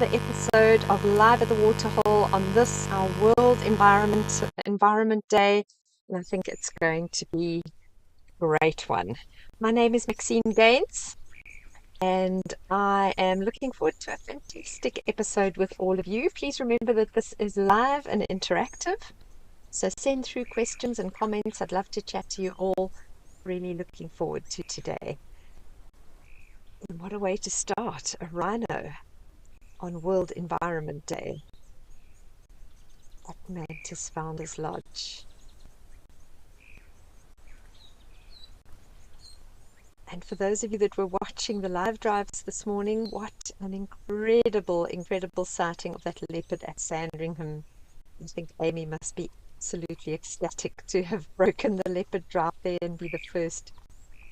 another episode of Live at the Waterhole on this, our World Environment Day. And I think it's going to be a great one. My name is Maxine Gaines, and I am looking forward to a fantastic episode with all of you. Please remember that this is live and interactive. So send through questions and comments. I'd love to chat to you all. Really looking forward to today. And what a way to start, a rhino on World Environment Day at Mantis Founders Lodge. And for those of you that were watching the live drives this morning, what an incredible sighting of that leopard at Sandringham. I think Amy must be absolutely ecstatic to have broken the leopard drive there and be the first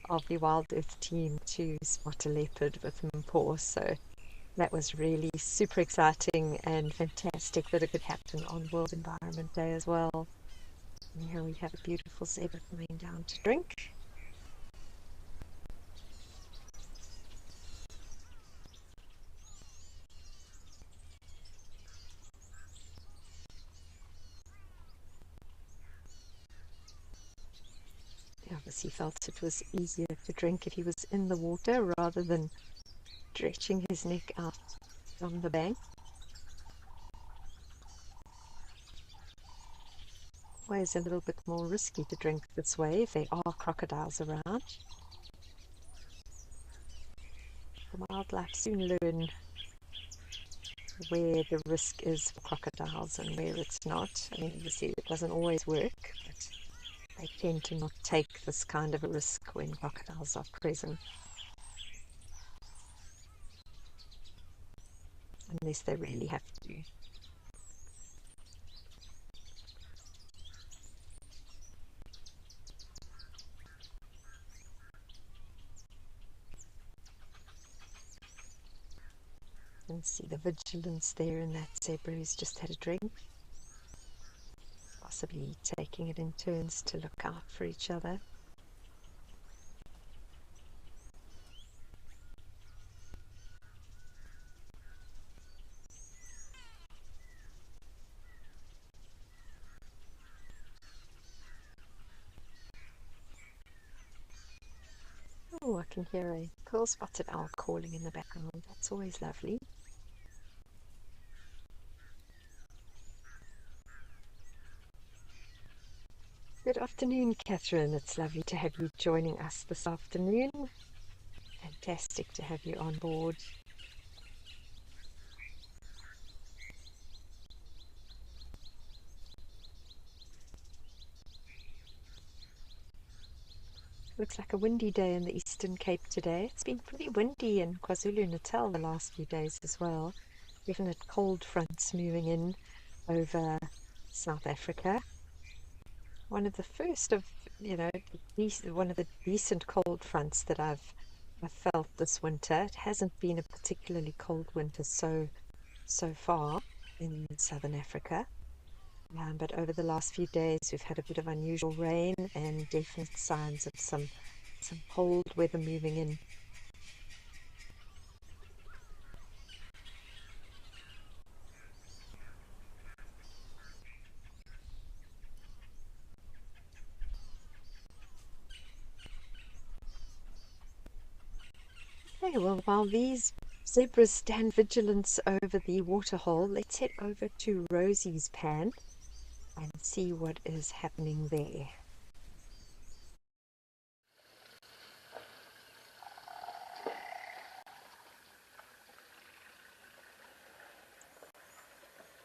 of the Wild Earth team to spot a leopard with Mpho. So that was really super exciting and fantastic that it could happen on World Environment Day as well. And here we have a beautiful zebra coming down to drink. He obviously felt it was easier to drink if he was in the water rather than stretching his neck out on the bank. Always a little bit more risky to drink this way if there are crocodiles around. The wildlife soon learn where the risk is for crocodiles and where it's not. I mean, obviously it doesn't always work, but they tend to not take this kind of a risk when crocodiles are present. Unless they really have to. You can see the vigilance there in that zebra who's just had a drink. Possibly taking it in turns to look out for each other. Oh, I can hear a pearl-spotted owl calling in the background. That's always lovely. Good afternoon, Catherine. It's lovely to have you joining us this afternoon. Fantastic to have you on board. Looks like a windy day in the Eastern Cape today. It's been pretty windy in KwaZulu-Natal the last few days as well. Definite cold fronts moving in over South Africa. One of the first of, one of the decent cold fronts that I've felt this winter. It hasn't been a particularly cold winter so far in Southern Africa. But over the last few days we've had a bit of unusual rain and definite signs of some cold weather moving in. Okay, well, while these zebras stand vigilance over the waterhole, let's head over to Rosie's pan and see what is happening there.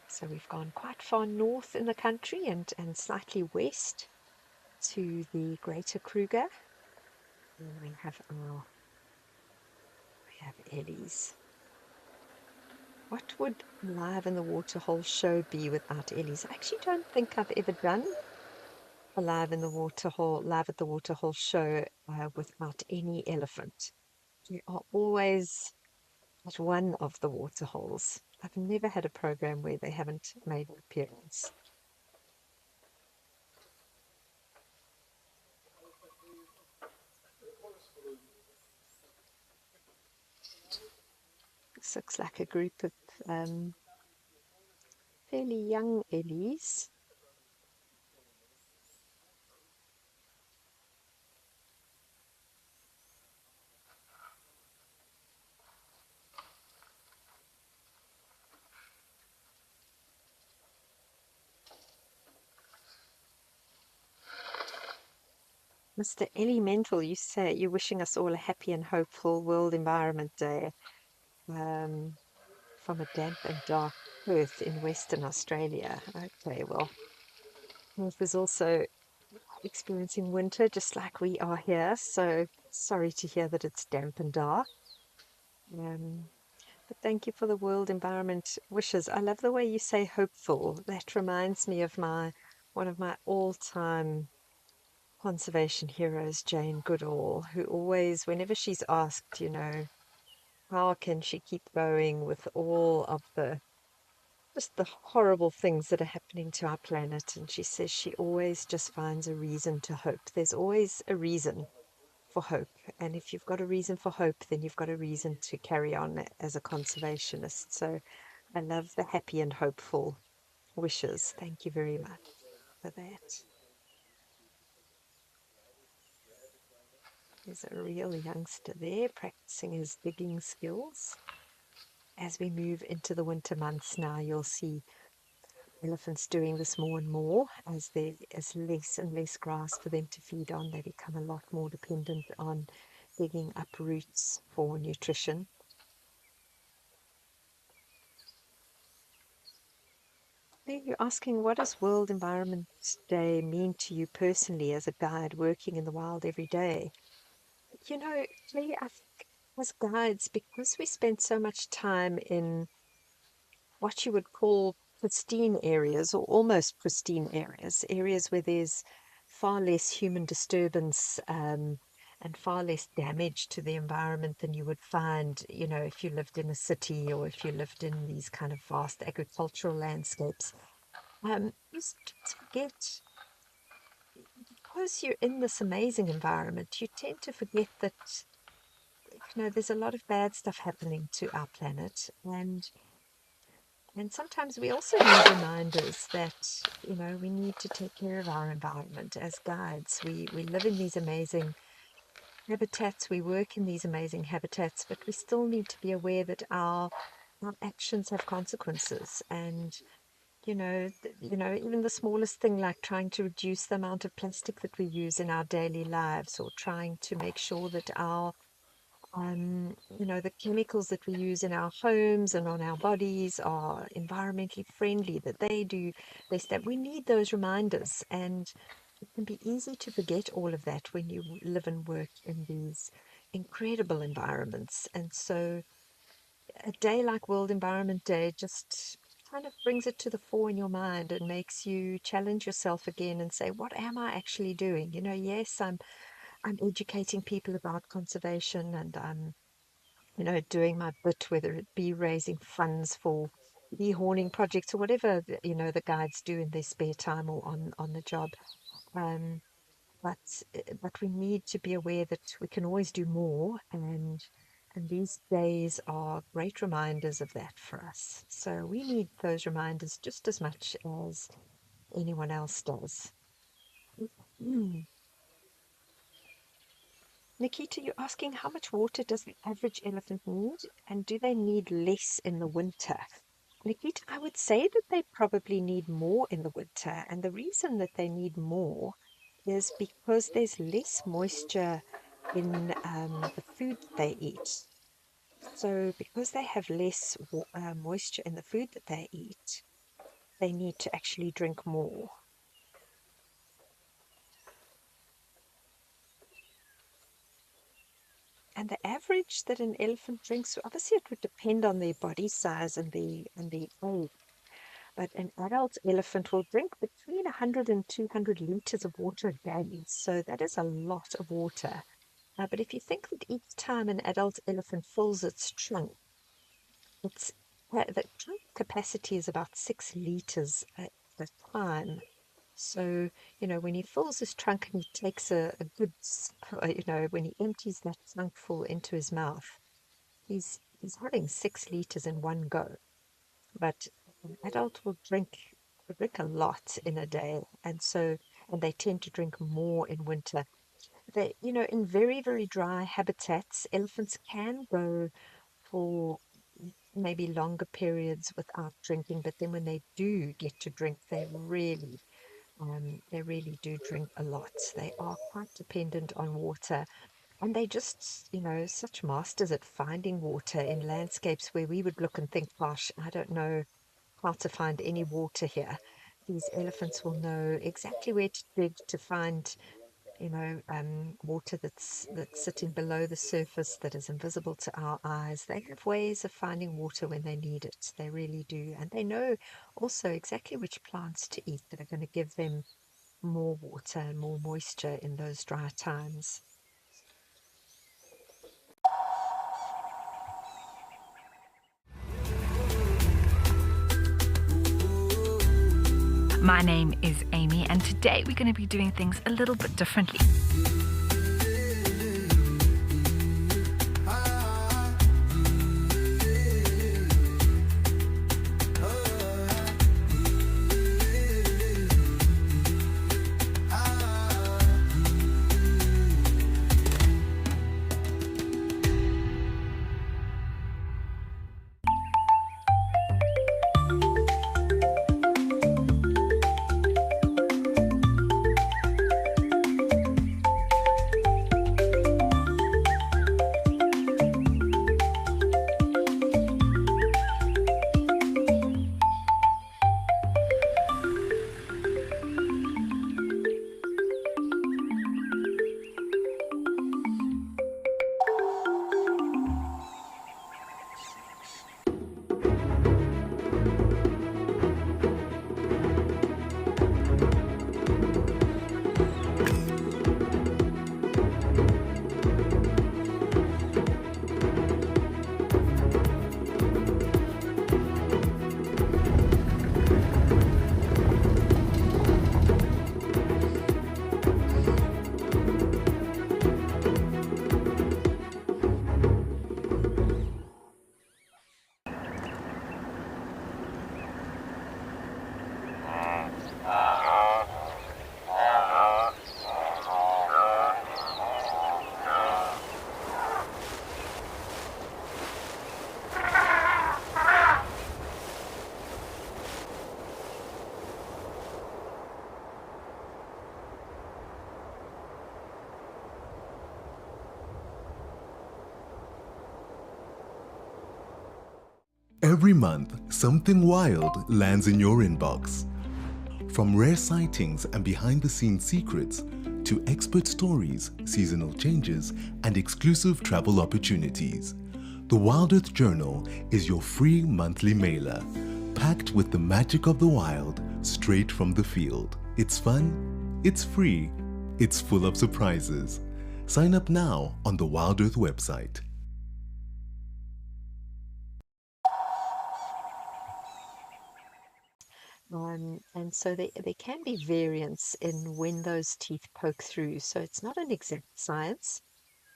So we've gone quite far north in the country and slightly west to the Greater Kruger. And we have Ellie's. What would Live in the Waterhole show be without Ellie's? I actually don't think I've ever done a Live at the Waterhole show without any elephant. We are always at one of the waterholes. I've never had a program where they haven't made an appearance. This looks like a group of fairly young ellies. Mr. Elemental, you say you're wishing us all a happy and hopeful World Environment Day um, from a damp and dark Perth in Western Australia. Okay, well, Perth is also experiencing winter just like we are here, so sorry to hear that it's damp and dark. Um, but thank you for the World Environment wishes. I love the way you say hopeful. That reminds me of one of my all-time conservation heroes, Jane Goodall, who always, whenever she's asked, how can she keep going with all of the just the horrible things that are happening to our planet, and she says she always just finds a reason to hope. There's always a reason for hope, and if you've got a reason for hope, then you've got a reason to carry on as a conservationist. So I love the happy and hopeful wishes. Thank you very much for that. There's a real youngster there practicing his digging skills. As we move into the winter months now, you'll see elephants doing this more and more as there is less and less grass for them to feed on. They become a lot more dependent on digging up roots for nutrition. You're asking, what does World Environment Day mean to you personally as a guide working in the wild every day? Clay, I think as guides, because we spend so much time in what you would call pristine areas or almost pristine areas, areas where there's far less human disturbance and far less damage to the environment than you would find, if you lived in a city or if you lived in these kind of vast agricultural landscapes. You sometimes forget, because you're in this amazing environment, you tend to forget that, there's a lot of bad stuff happening to our planet, and sometimes we also need reminders that, we need to take care of our environment as guides. We live in these amazing habitats, we work in these amazing habitats, but we still need to be aware that our actions have consequences. And, even the smallest thing like trying to reduce the amount of plastic that we use in our daily lives, or trying to make sure that the chemicals that we use in our homes and on our bodies are environmentally friendly, that we need those reminders. And it can be easy to forget all of that when you live and work in these incredible environments. And so a day like World Environment Day just kind of brings it to the fore in your mind and makes you challenge yourself again and say, what am I actually doing? Yes, I'm educating people about conservation, and I'm doing my bit, whether it be raising funds for bee-horning projects or whatever the guides do in their spare time or on the job. Um, but we need to be aware that we can always do more, and these days are great reminders of that for us. So we need those reminders just as much as anyone else does. Mm. Nikita, you're asking how much water does the average elephant need, and do they need less in the winter? Nikita, I would say that they probably need more in the winter, and the reason that they need more is because there's less moisture in the food that they eat. So, because they have less moisture in the food that they eat, they need to actually drink more. And the average that an elephant drinks, obviously it would depend on their body size and the age. But an adult elephant will drink between 100 and 200 liters of water a day. So that is a lot of water. But if you think that each time an adult elephant fills its trunk, it's the trunk capacity is about 6 liters at a time. So, when he fills his trunk and he takes a good, when he empties that trunk full into his mouth, he's having 6 liters in one go. but an adult will drink a lot in a day, and they tend to drink more in winter. In very, very dry habitats, elephants can go for maybe longer periods without drinking, but then when they do get to drink, they really do drink a lot. They are quite dependent on water, and they just, such masters at finding water in landscapes where we would look and think, gosh, I don't know how to find any water here. These elephants will know exactly where to dig to find, water that's sitting below the surface that is invisible to our eyes. They have ways of finding water when they need it. They really do. And they know also exactly which plants to eat that are going to give them more water and more moisture in those dry times. My name is Amy, and today we're going to be doing things a little bit differently. Every month, something wild lands in your inbox. From rare sightings and behind-the-scenes secrets to expert stories, seasonal changes, and exclusive travel opportunities, the Wild Earth Journal is your free monthly mailer, packed with the magic of the wild straight from the field. It's fun, it's free, it's full of surprises. Sign up now on the Wild Earth website. And so there can be variance in when those teeth poke through. So it's not an exact science,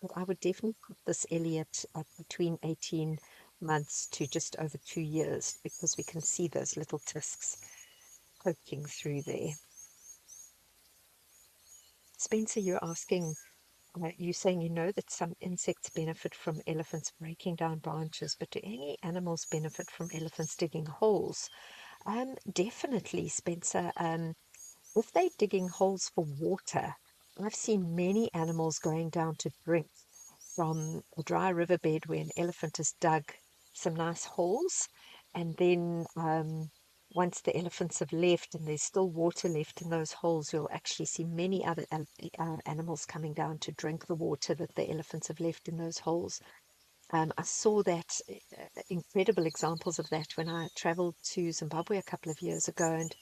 but I would definitely put this Elliot at between 18 months to just over 2 years, because we can see those little discs poking through there. Spencer, you're saying you know that some insects benefit from elephants breaking down branches, but do any animals benefit from elephants digging holes? Definitely, Spencer. If they're digging holes for water, I've seen many animals going down to drink from a dry riverbed where an elephant has dug some nice holes. And then once the elephants have left and there's still water left in those holes, you'll actually see many other animals coming down to drink the water that the elephants have left in those holes. I saw that incredible examples of that when I traveled to Zimbabwe a couple of years ago, and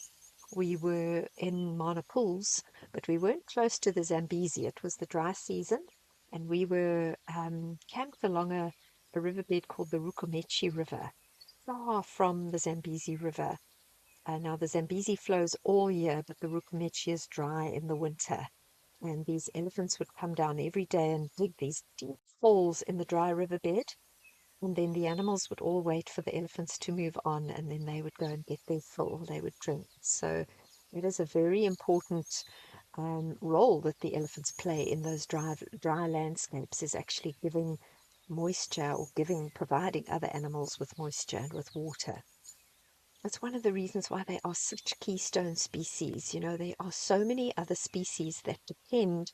we were in Mana Pools, but we weren't close to the Zambezi. It was the dry season, and we were camped along a riverbed called the Rukumechi River, far from the Zambezi River. Now, the Zambezi flows all year, but the Rukumechi is dry in the winter. And these elephants would come down every day and dig these deep holes in the dry riverbed. And then the animals would all wait for the elephants to move on, and then they would go and get their fill, they would drink. So it is a very important role that the elephants play in those dry landscapes, is actually giving moisture, or providing other animals with moisture and with water. That's one of the reasons why they are such keystone species. You know, there are so many other species that depend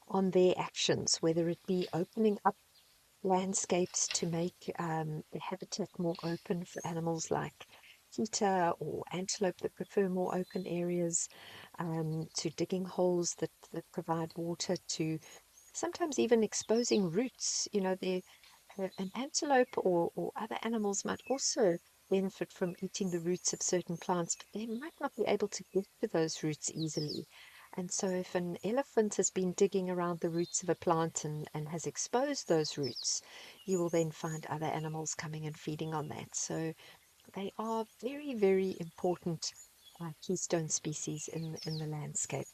on their actions, whether it be opening up landscapes to make the habitat more open for animals like cheetah or antelope that prefer more open areas, to digging holes that provide water, to sometimes even exposing roots. You know, an antelope or other animals might also benefit from eating the roots of certain plants, but they might not be able to get to those roots easily. And so if an elephant has been digging around the roots of a plant and has exposed those roots, you will then find other animals coming and feeding on that. So they are very, very important keystone species in the landscape.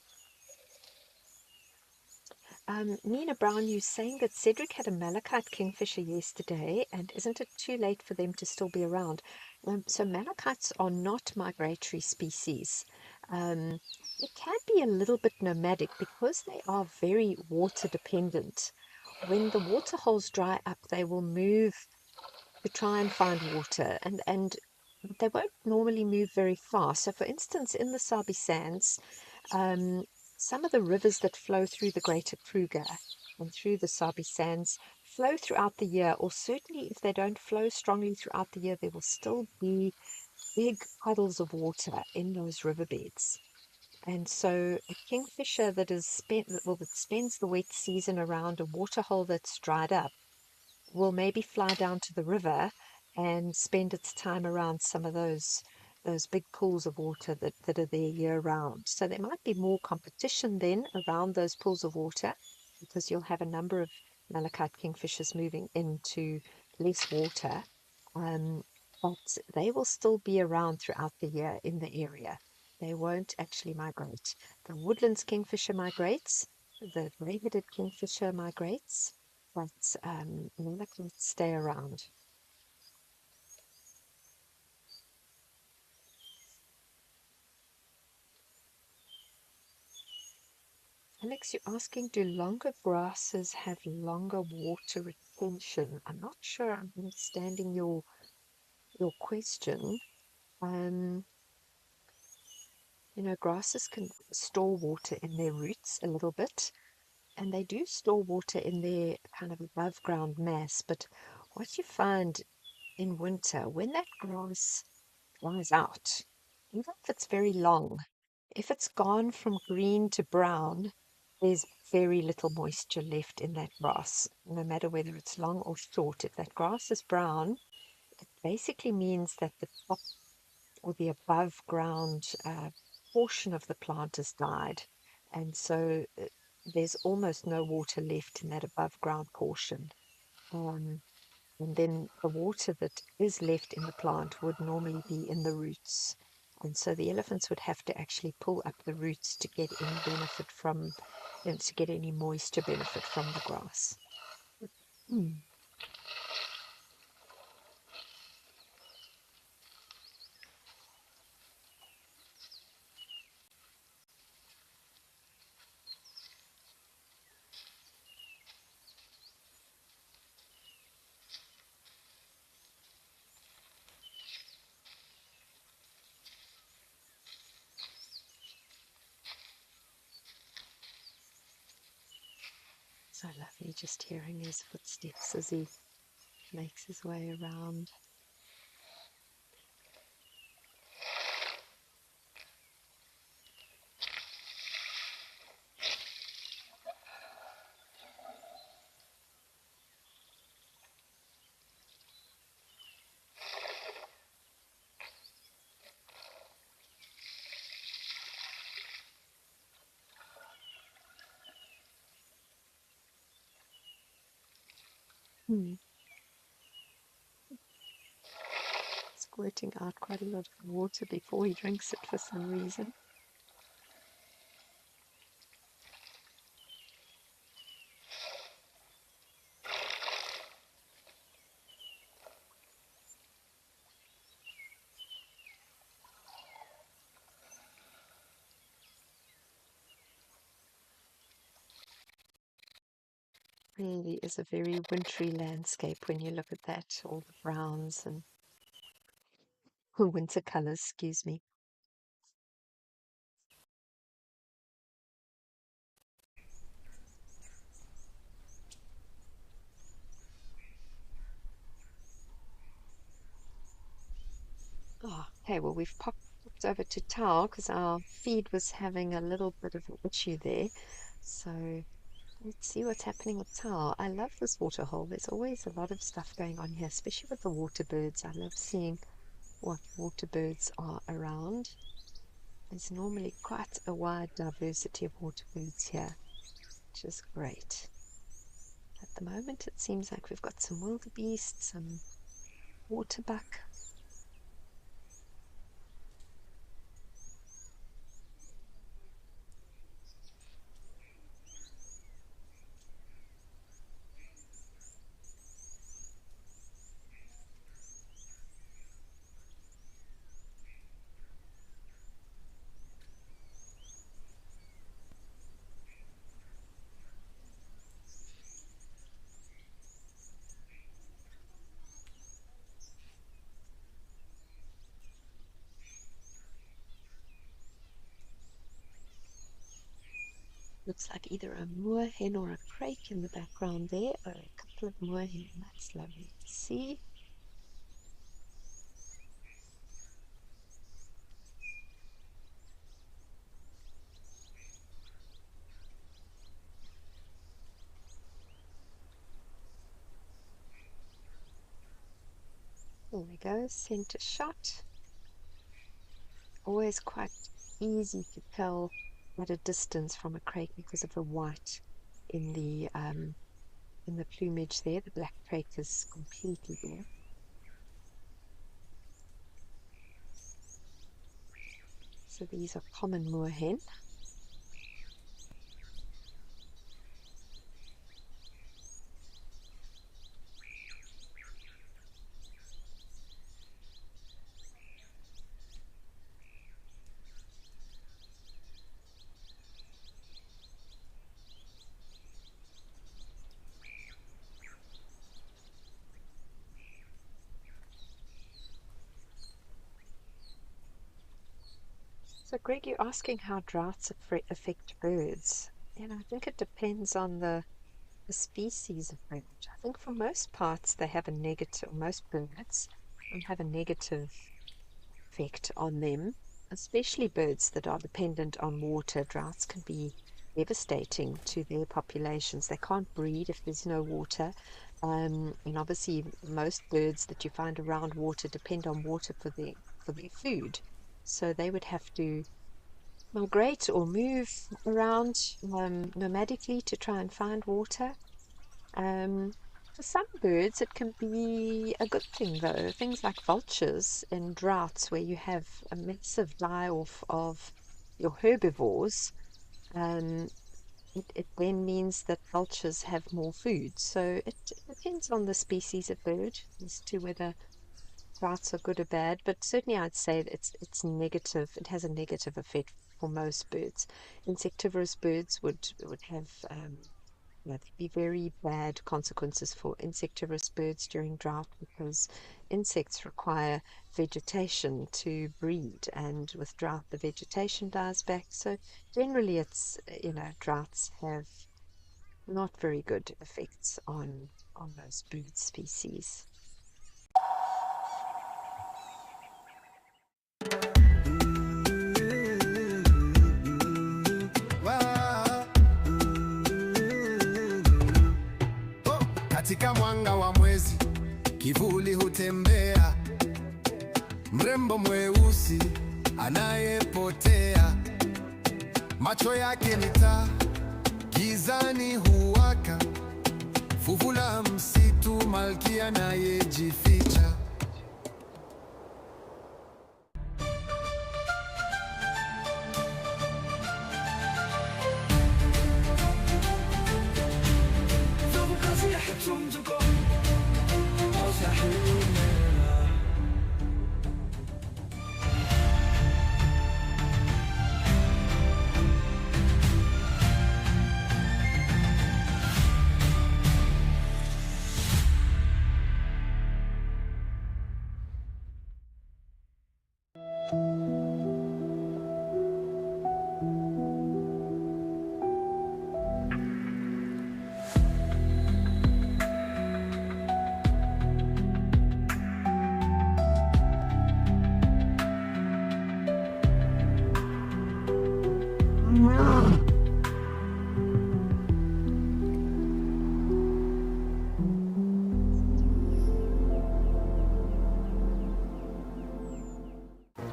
Nina Brown, you're saying that Cedric had a malachite kingfisher yesterday, and isn't it too late for them to still be around? So malachites are not migratory species. They can be a little bit nomadic because they are very water dependent. When the water holes dry up, they will move to try and find water, and they won't normally move very far. So, for instance, in the Sabi Sands, um, some of the rivers that flow through the Greater Kruger and through the Sabi Sands flow throughout the year, or certainly if they don't flow strongly throughout the year, there will still be big puddles of water in those riverbeds. And so a kingfisher that spends the wet season around a waterhole that's dried up will maybe fly down to the river and spend its time around some of those big pools of water that are there year round. So there might be more competition then around those pools of water, because you'll have a number of malachite kingfishers moving into less water. Um, but they will still be around throughout the year in the area. They won't actually migrate. The woodlands kingfisher migrates, the gray-headed kingfisher migrates, but manatees stay around. Alex, you're asking, do longer grasses have longer water retention? I'm not sure I'm understanding your question. Um, grasses can store water in their roots a little bit, and they do store water in their kind of above ground mass. But what you find in winter, when that grass dries out, even if it's very long, if it's gone from green to brown, there's very little moisture left in that grass, no matter whether it's long or short. If that grass is brown, it basically means that the top or the above ground portion of the plant has died. And so there's almost no water left in that above ground portion. Um, and then the water that is left in the plant would normally be in the roots. And so the elephants would have to actually pull up the roots to get any benefit from, to get any moisture benefit from the grass. Mm. So lovely just hearing his footsteps as he makes his way around. Hmm. Squirting out quite a lot of water before he drinks it for some reason. really is a very wintry landscape when you look at that, all the browns and winter colors, excuse me. Oh, okay, well, we've popped over to towel because our feed was having a little bit of an issue there. So let's see what's happening with towel. I love this water hole. There's always a lot of stuff going on here, especially with the water birds. I love seeing what water birds are around. There's normally quite a wide diversity of water birds here, which is great. At the moment, it seems like we've got some wildebeest, some waterbuck. Looks like either a moorhen or a crake in the background there, or a couple of moorhen. That's lovely to see. There we go, center shot. Always quite easy to tell at a distance from a crake because of the white in the plumage there. The black crake is completely black. So these are common moorhen. So Greg, you're asking how droughts affect birds. And I think it depends on the species of bird. I think for most parts they have a negative, most birds have a negative effect on them, especially birds that are dependent on water. Droughts can be devastating to their populations. They can't breed if there's no water. And obviously most birds that you find around water depend on water for their food. So they would have to migrate or move around nomadically to try and find water. For some birds, it can be a good thing, though. Things like vultures in droughts where you have a massive die-off of your herbivores, um, it then means that vultures have more food. So it depends on the species of bird as to whether droughts are good or bad, but certainly I'd say that it's negative. It has a negative effect for most birds. Insectivorous birds would have there'd be very bad consequences for insectivorous birds during drought because insects require vegetation to breed, and with drought the vegetation dies back. So generally it's droughts have not very good effects on those bird species. Katika mwanga wa mwezi kivuli hutembea, mrembo mweusi anayepotea, macho yake ni taa, gizani huwaka, fuvu la msitu, malkia anayejificha.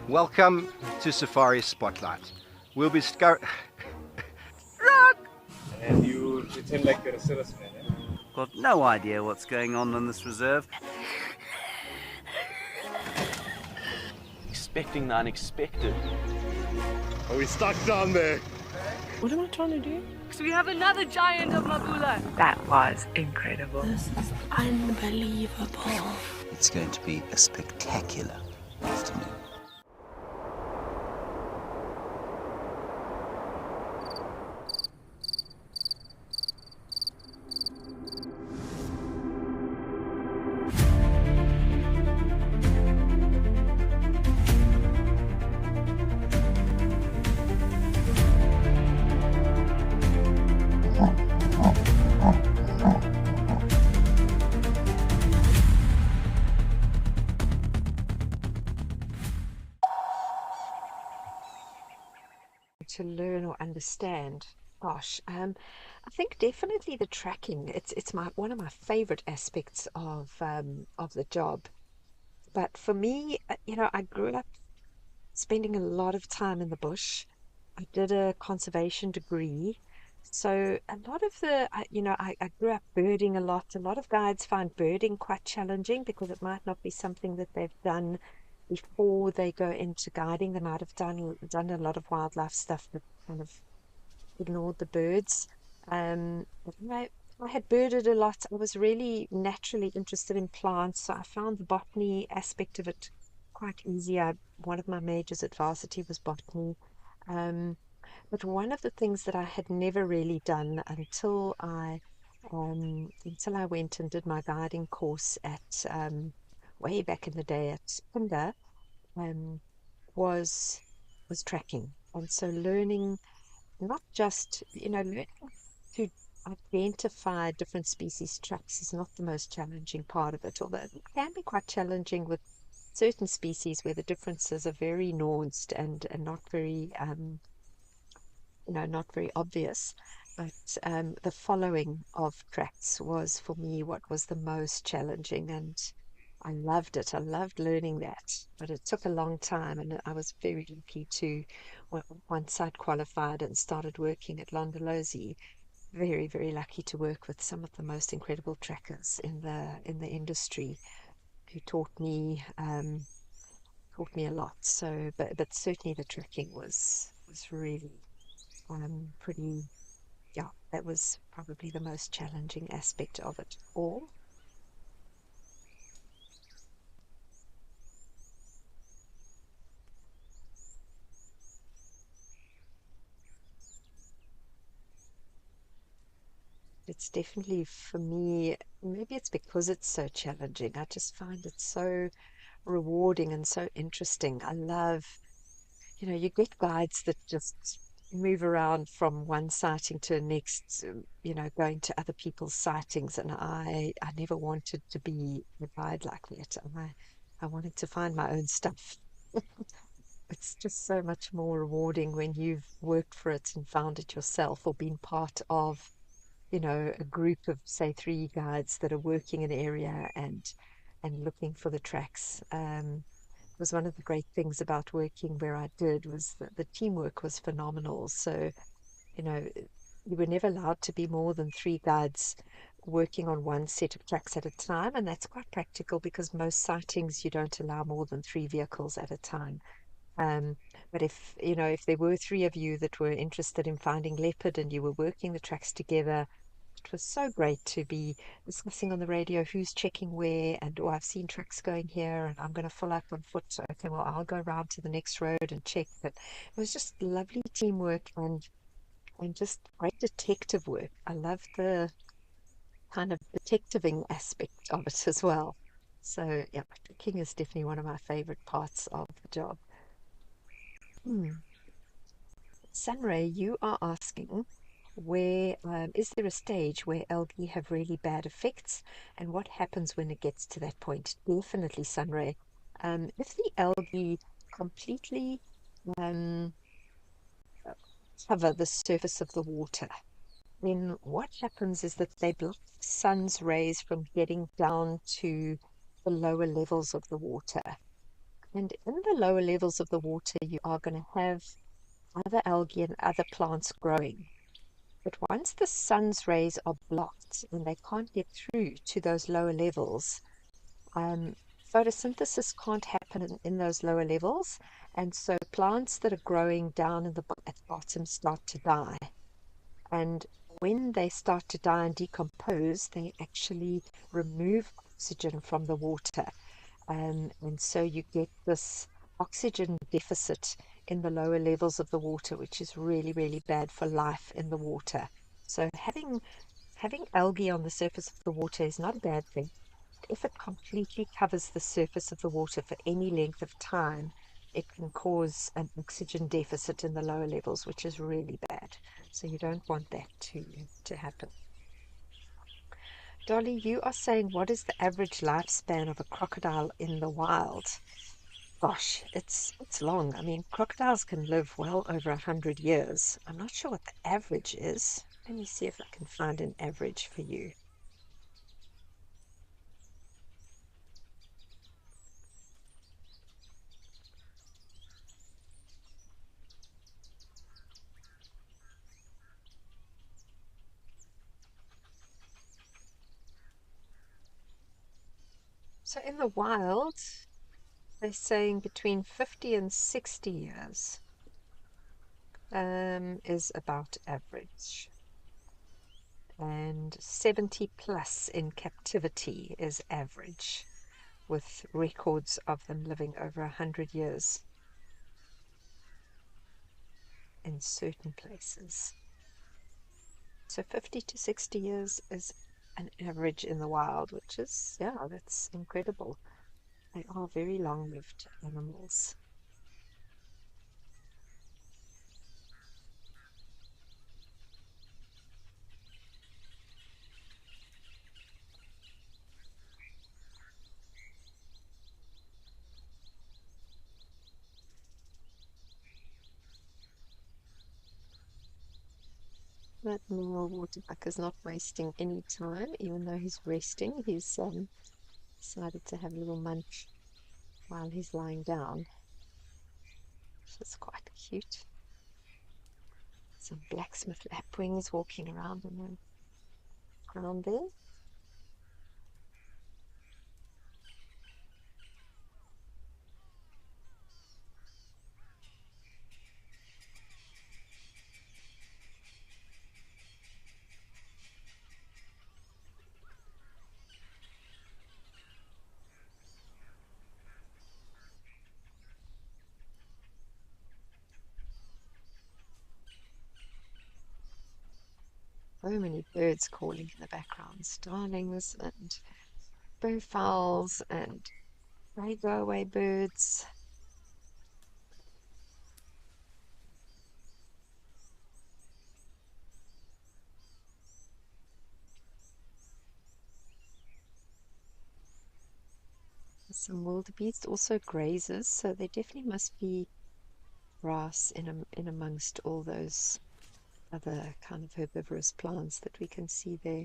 Welcome to Safari Spotlight. We'll be And you pretend like you're a salesman, eh? Got no idea what's going on in this reserve. Expecting the unexpected. Are we stuck down there? What am I trying to do? So we have another giant of Mabula. That was incredible. This is unbelievable. It's going to be a spectacular afternoon. To learn or understand. Gosh, I think definitely the tracking. It's one of my favorite aspects of the job. But for me, I grew up spending a lot of time in the bush. I did a conservation degree, so a lot of I grew up birding a lot. A lot of guides find birding quite challenging because it might not be something that they've done before they go into guiding. They might have done a lot of wildlife stuff but kind of ignored the birds. But I had birded a lot. I was really naturally interested in plants, so I found the botany aspect of it quite easy. One of my majors at varsity was botany. But one of the things that I had never really done until I went and did my guiding course at way back in the day at Punda, was tracking. And so learning not just, learning to identify different species tracks is not the most challenging part of it, although it can be quite challenging with certain species where the differences are very nuanced and not very not very obvious. But the following of tracks was for me what was the most challenging, and I loved it. I loved learning that, but it took a long time, and I was very lucky to, once I'd qualified and started working at Londolozi, very, very lucky to work with some of the most incredible trackers in the industry, who taught me a lot. So, but certainly the tracking was really pretty. Yeah, that was probably the most challenging aspect of it all. It's definitely, for me, maybe it's because it's so challenging. I just find it so rewarding and so interesting. I love, you get guides that just move around from one sighting to the next, going to other people's sightings, and I never wanted to be a guide like that. I wanted to find my own stuff. It's just so much more rewarding when you've worked for it and found it yourself, or been part of a group of, say, 3 guides that are working an area and looking for the tracks. It was one of the great things about working where I did, was that the teamwork was phenomenal. So, you were never allowed to be more than 3 guides working on one set of tracks at a time, and that's quite practical because most sightings you don't allow more than 3 vehicles at a time. But if there were 3 of you that were interested in finding leopard and you were working the tracks together, it was so great to be discussing on the radio who's checking where, and I've seen tracks going here and I'm going to follow up on foot. So, okay, well, I'll go around to the next road and check. But it was just lovely teamwork and just great detective work. I love the kind of detectiving aspect of it as well. So yeah, tracking is definitely one of my favorite parts of the job. Sunray, you are asking, where is there a stage where algae have really bad effects, and what happens when it gets to that point? Definitely, Sunray. If the algae completely cover the surface of the water, then what happens is that they block the sun's rays from getting down to the lower levels of the water. And in the lower levels of the water, you are going to have other algae and other plants growing. But once the sun's rays are blocked and they can't get through to those lower levels, photosynthesis can't happen in those lower levels. And so plants that are growing down at the bottom start to die. And when they start to die and decompose, they actually remove oxygen from the water. And so you get this oxygen deficit in the lower levels of the water, which is really, really bad for life in the water. So having algae on the surface of the water is not a bad thing. If it completely covers the surface of the water for any length of time, it can cause an oxygen deficit in the lower levels, which is really bad. So you don't want that to happen. Dolly, you are saying, what is the average lifespan of a crocodile in the wild? Gosh, it's long. I mean, crocodiles can live well over 100 years. I'm not sure what the average is. Let me see if I can find an average for you. So in the wild, they're saying between 50 and 60 years is about average. And 70 plus in captivity is average, with records of them living over 100 years in certain places. So 50 to 60 years is an average in the wild, which is, yeah, that's incredible. They are very long-lived animals. That male waterbuck is not wasting any time, even though he's resting. He's decided to have a little munch while he's lying down. It's quite cute. Some blacksmith lapwings walking around in the ground there. So many birds calling in the background, starlings and bowfowls and grey go-away birds. Some wildebeest also grazes, so there definitely must be grass in amongst all those other kind of herbivorous plants that we can see there.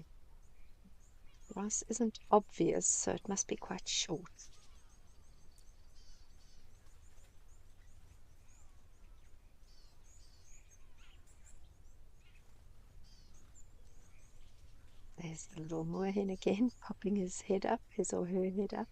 Grass isn't obvious, so it must be quite short. There's the little moorhen again, popping his head up, his or her head up.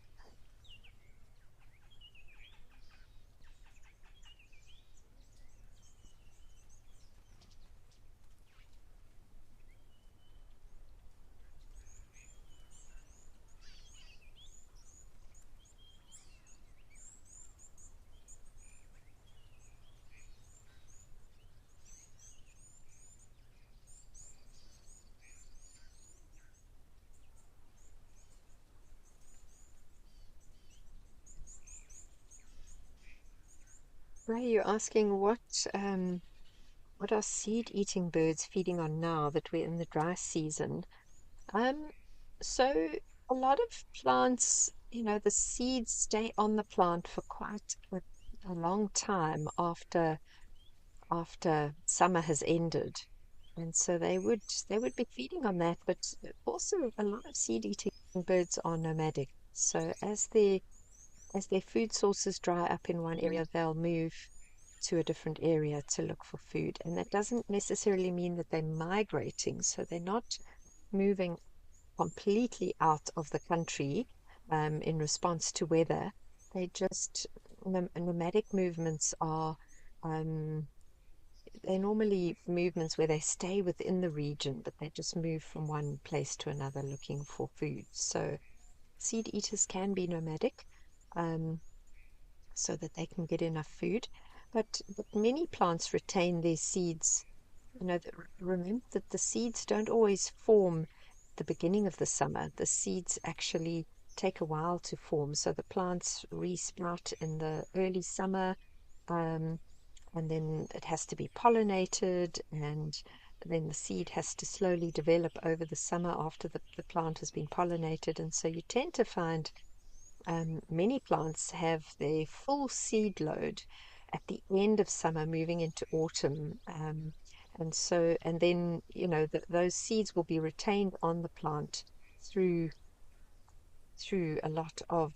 Ray, you're asking what are seed-eating birds feeding on now that we're in the dry season? So a lot of plants, the seeds stay on the plant for quite a long time after summer has ended. And so they would be feeding on that, but also a lot of seed-eating birds are nomadic. So as their food sources dry up in one area, they'll move to a different area to look for food. And that doesn't necessarily mean that they're migrating. So they're not moving completely out of the country in response to weather. They just, nomadic movements are, they're normally movements where they stay within the region, but they just move from one place to another looking for food. So seed eaters can be nomadic, so that they can get enough food. But many plants retain their seeds. Remember that the seeds don't always form at the beginning of the summer. The seeds actually take a while to form. So the plants resprout in the early summer, and then it has to be pollinated, and then the seed has to slowly develop over the summer after the plant has been pollinated. And so you tend to find many plants have their full seed load at the end of summer, moving into autumn. And then, those seeds will be retained on the plant through a lot of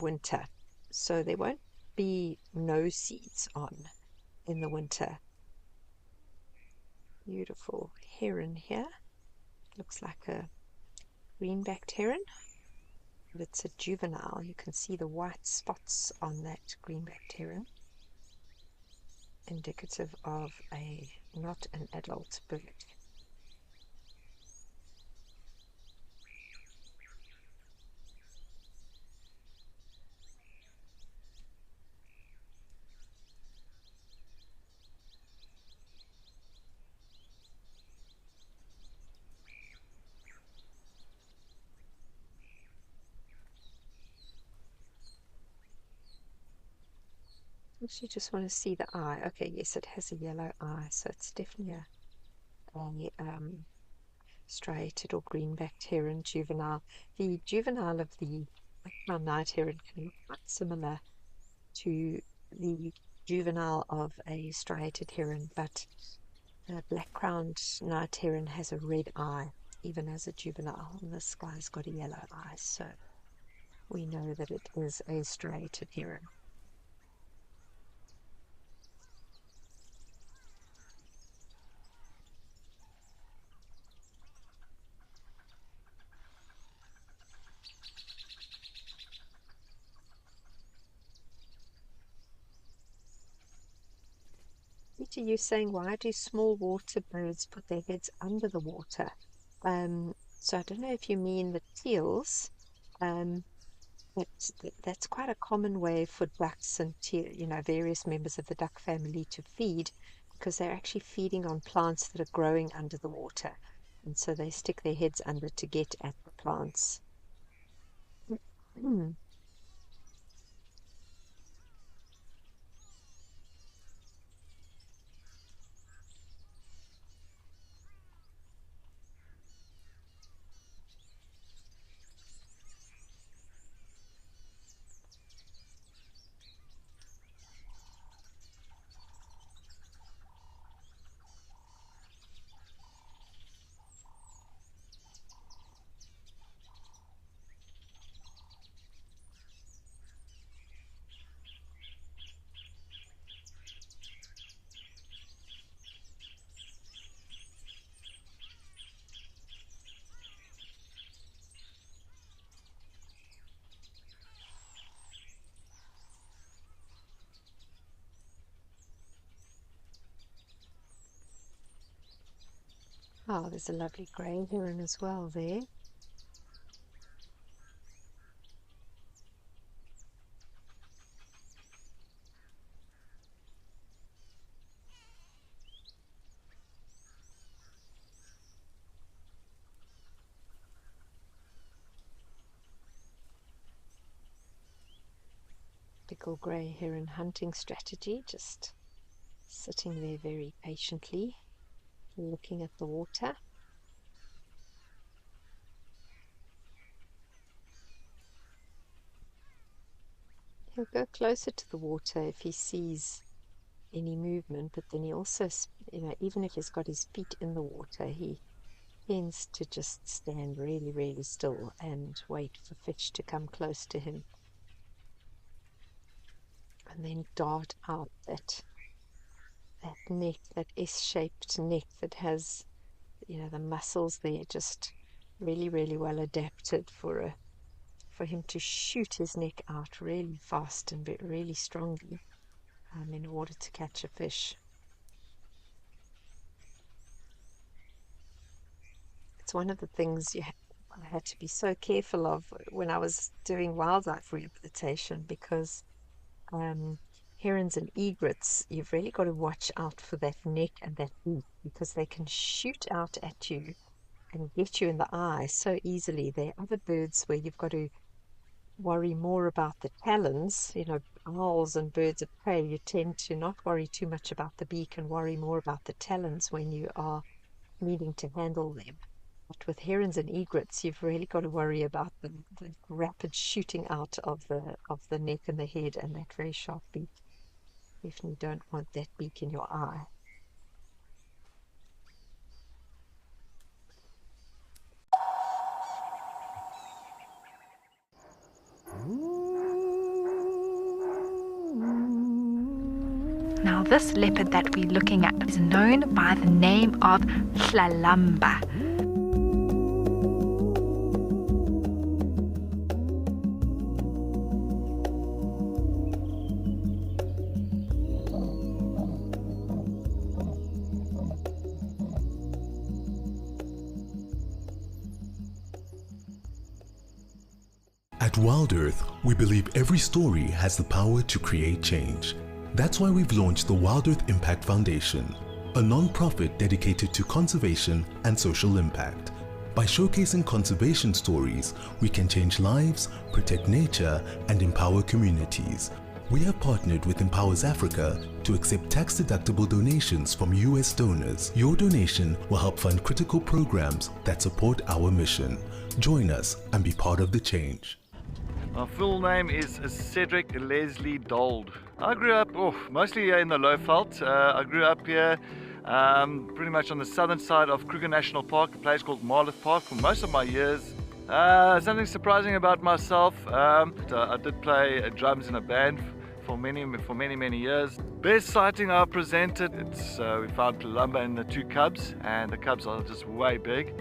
winter. So there won't be no seeds on in the winter. Beautiful heron here. Looks like a green-backed heron. But it's a juvenile. You can see the white spots on that green-backed heron, indicative of not an adult bird. Actually, just want to see the eye. Okay, yes, it has a yellow eye, so it's definitely a striated or green-backed heron juvenile. The juvenile of the black-crowned night heron can look quite similar to the juvenile of a striated heron, but the black-crowned night heron has a red eye, even as a juvenile, and this guy's got a yellow eye, so we know that it is a striated heron. Peter, you're saying, why do small water birds put their heads under the water? So I don't know if you mean the teals, um, but that's quite a common way for ducks and various members of the duck family to feed, because they're actually feeding on plants that are growing under the water, and so they stick their heads under to get at the plants. Oh, there's a lovely grey heron as well there. Typical grey heron hunting strategy, just sitting there very patiently, looking at the water. He'll go closer to the water if he sees any movement, but then he also, even if he's got his feet in the water, he tends to just stand really, really still and wait for fish to come close to him, and then dart out that neck, that S-shaped neck that has, the muscles there just really, really well adapted for him to shoot his neck out really fast and really strongly in order to catch a fish. It's one of the things I had to be so careful of when I was doing wildlife rehabilitation, because herons and egrets, you've really got to watch out for that neck and that beak, because they can shoot out at you and get you in the eye so easily. There are other birds where you've got to worry more about the talons. Owls and birds of prey, you tend to not worry too much about the beak and worry more about the talons when you are needing to handle them. But with herons and egrets, you've really got to worry about the rapid shooting out of the neck and the head and that very sharp beak. Definitely don't want that beak in your eye. Now this leopard that we're looking at is known by the name of Hlalamba. At Wild Earth, we believe every story has the power to create change. That's why we've launched the Wild Earth Impact Foundation, a non-profit dedicated to conservation and social impact. By showcasing conservation stories, we can change lives, protect nature, and empower communities. We have partnered with Empowers Africa to accept tax-deductible donations from US donors. Your donation will help fund critical programs that support our mission. Join us and be part of the change. My full name is Cedric Leslie Dold. I grew up mostly here in the Lowveld. I grew up here pretty much on the southern side of Kruger National Park, a place called Marlow Park, for most of my years. Something surprising about myself, I did play drums in a band for many years. Best sighting I presented, we found Hlalamba and the two cubs, and the cubs are just way big.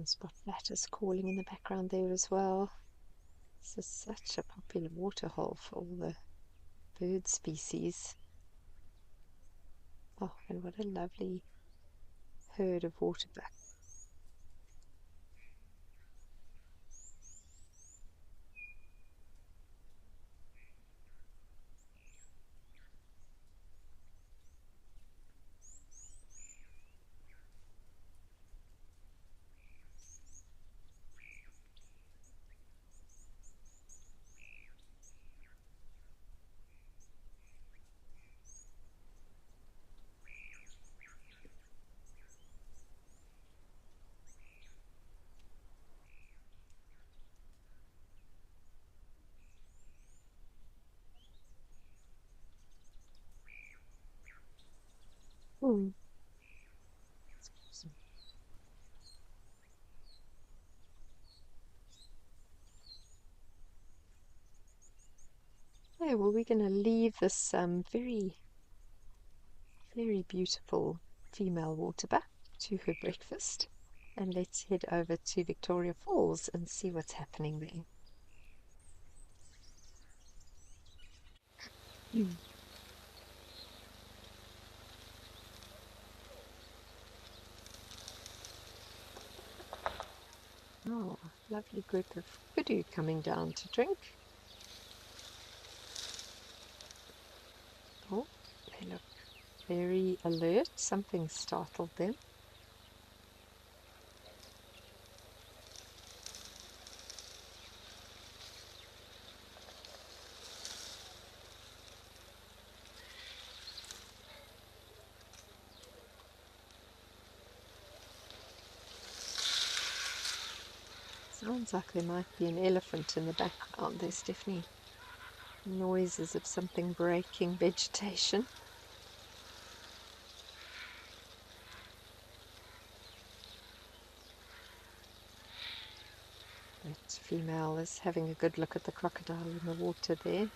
Spot is calling in the background there as well. This is such a popular waterhole for all the bird species. Oh, and what a lovely herd of waterbuck. Okay, well, we're going to leave this very, very beautiful female waterbuck to her breakfast, and let's head over to Victoria Falls and see what's happening there. Oh, lovely group of kudu coming down to drink. Oh, they look very alert. Something startled them. Sounds like there might be an elephant in the background. There's definitely noises of something breaking vegetation. That female is having a good look at the crocodile in the water there.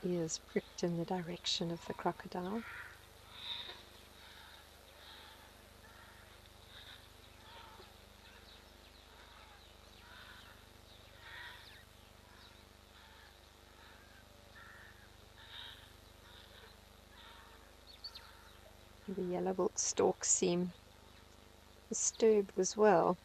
Ears pricked in the direction of the crocodile. The yellow-billed storks seem disturbed as well.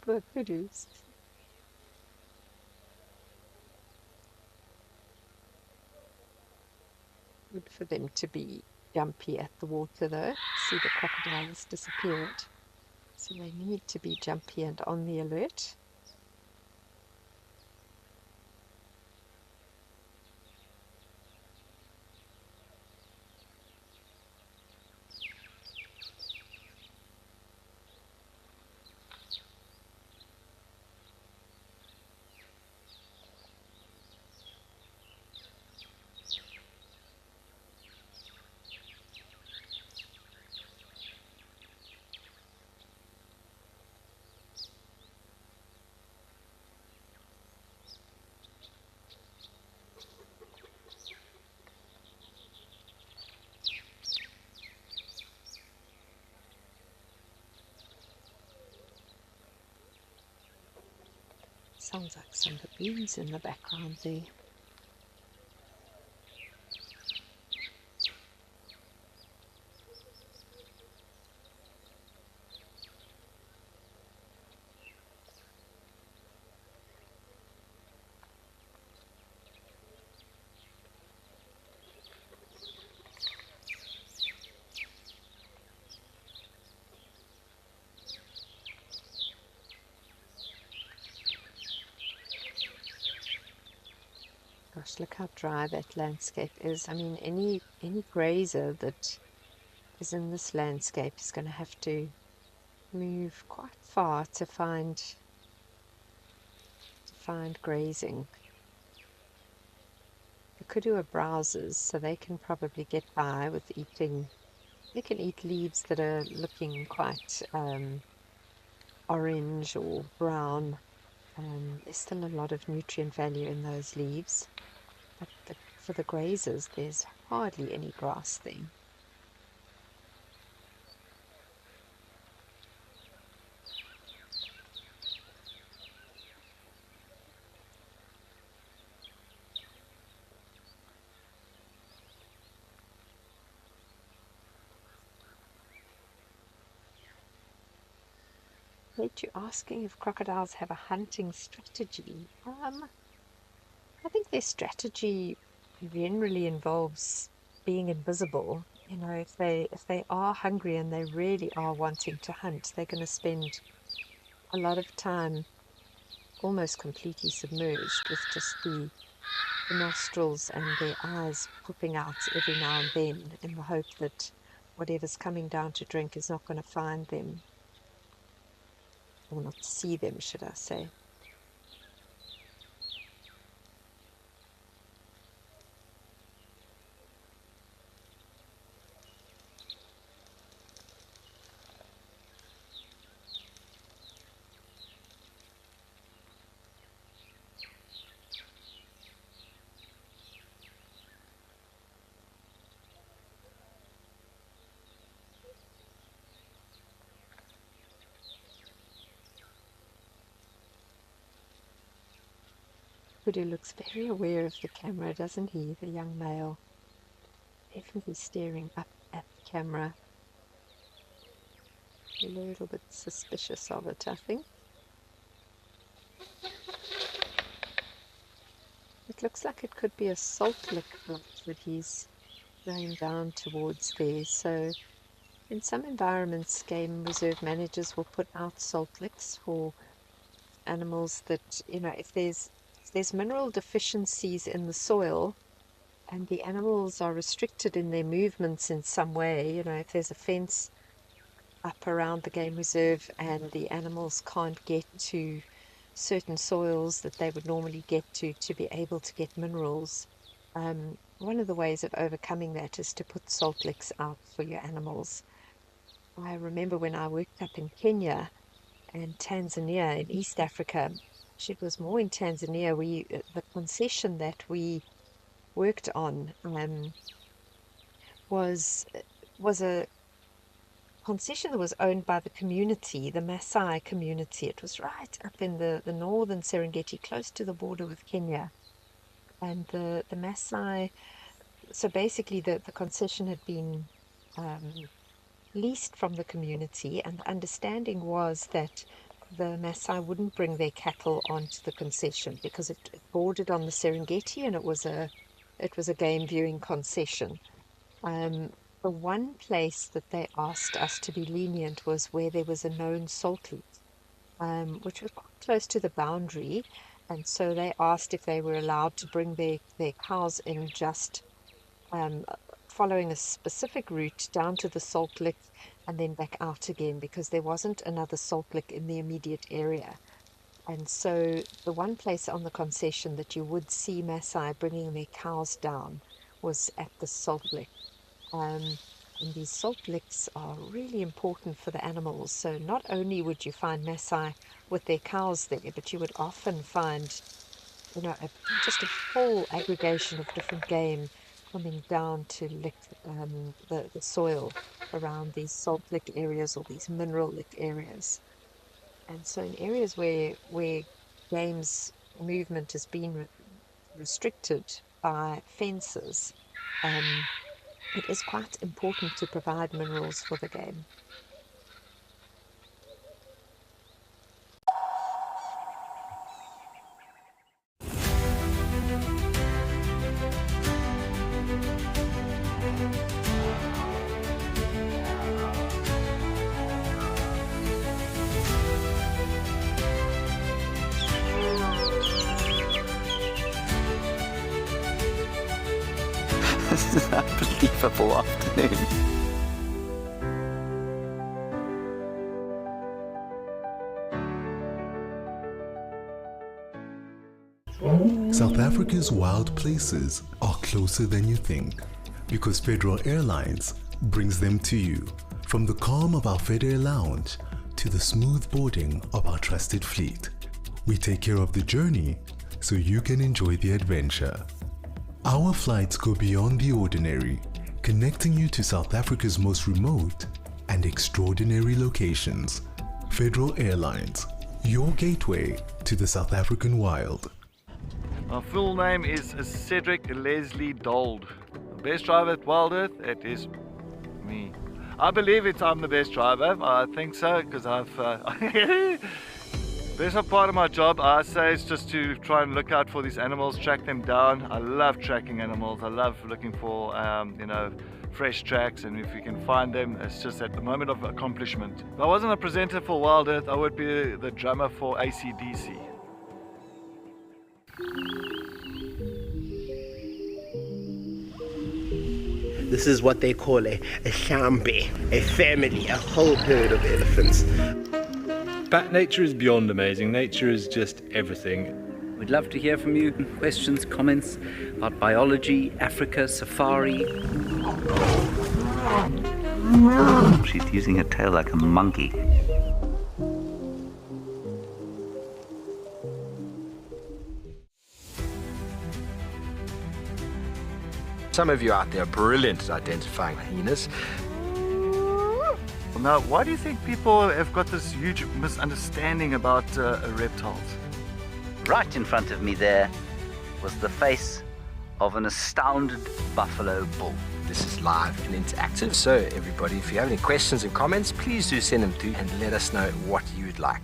The kudus. Good for them to be jumpy at the water though. See, the crocodile has disappeared. So they need to be jumpy and on the alert. Sounds like some baboons in the background there. Gosh, look how dry that landscape is. I mean, any grazer that is in this landscape is going to have to move quite far to find grazing. The kudu are browsers, so they can probably get by with eating. They can eat leaves that are looking quite orange or brown. There's still a lot of nutrient value in those leaves, but for the grazers, there's hardly any grass there. Kate, you're asking if crocodiles have a hunting strategy. I think their strategy generally involves being invisible. You know, if they are hungry and they really are wanting to hunt, they're going to spend a lot of time almost completely submerged with just the nostrils and their eyes popping out every now and then in the hope that whatever's coming down to drink is not going to find them, or not see them, should I say. Kudu looks very aware of the camera, doesn't he? The young male. Definitely staring up at the camera. A little bit suspicious of it, I think. It looks like it could be a salt lick that he's going down towards there. So in some environments, game reserve managers will put out salt licks for animals that, you know, if there's mineral deficiencies in the soil and the animals are restricted in their movements in some way, you know, if there's a fence up around the game reserve and the animals can't get to certain soils that they would normally get to be able to get minerals, one of the ways of overcoming that is to put salt licks out for your animals. I remember when I worked up in Kenya and Tanzania in East Africa, it was more in Tanzania, the concession that we worked on was a concession that was owned by the community, the Maasai community. It was right up in the northern Serengeti, close to the border with Kenya. And the Maasai, so basically the concession had been leased from the community, and the understanding was that the Maasai wouldn't bring their cattle onto the concession because it bordered on the Serengeti and it was a game viewing concession. The one place that they asked us to be lenient was where there was a known salt lick, which was quite close to the boundary, and so they asked if they were allowed to bring their cows in just following a specific route down to the salt lick and then back out again, because there wasn't another salt lick in the immediate area. And so the one place on the concession that you would see Maasai bringing their cows down was at the salt lick. And these salt licks are really important for the animals. So not only would you find Maasai with their cows there, but you would often find, you know, just a full aggregation of different game coming down to lick the soil around these salt lick areas or these mineral lick areas. And so in areas where game's movement has been restricted by fences, it is quite important to provide minerals for the game. This is an unbelievable afternoon. South Africa's wild places are closer than you think, because Federal Airlines brings them to you. From the calm of our FedAir lounge to the smooth boarding of our trusted fleet, we take care of the journey so you can enjoy the adventure. Our flights go beyond the ordinary, connecting you to South Africa's most remote and extraordinary locations. Federal Airlines, your gateway to the South African wild. My full name is Cedric Leslie Dold. The best driver at Wild Earth, it is me. I believe I'm the best driver. I think so because I've. Best part of my job, I say, is just to try and look out for these animals, track them down. I love tracking animals. I love looking for, fresh tracks, and if you can find them, it's just at the moment of accomplishment. If I wasn't a presenter for Wild Earth, I would be the drummer for AC/DC. This is what they call a shambi, a family, a whole herd of elephants. But nature is beyond amazing. Nature is just everything. We'd love to hear from you. Questions, comments about biology, Africa, safari. She's using her tail like a monkey. Some of you out there are brilliant at identifying hyenas. Now, why do you think people have got this huge misunderstanding about reptiles? Right in front of me there was the face of an astounded buffalo bull. This is live and interactive, so everybody, if you have any questions and comments, please do send them through and let us know what you'd like.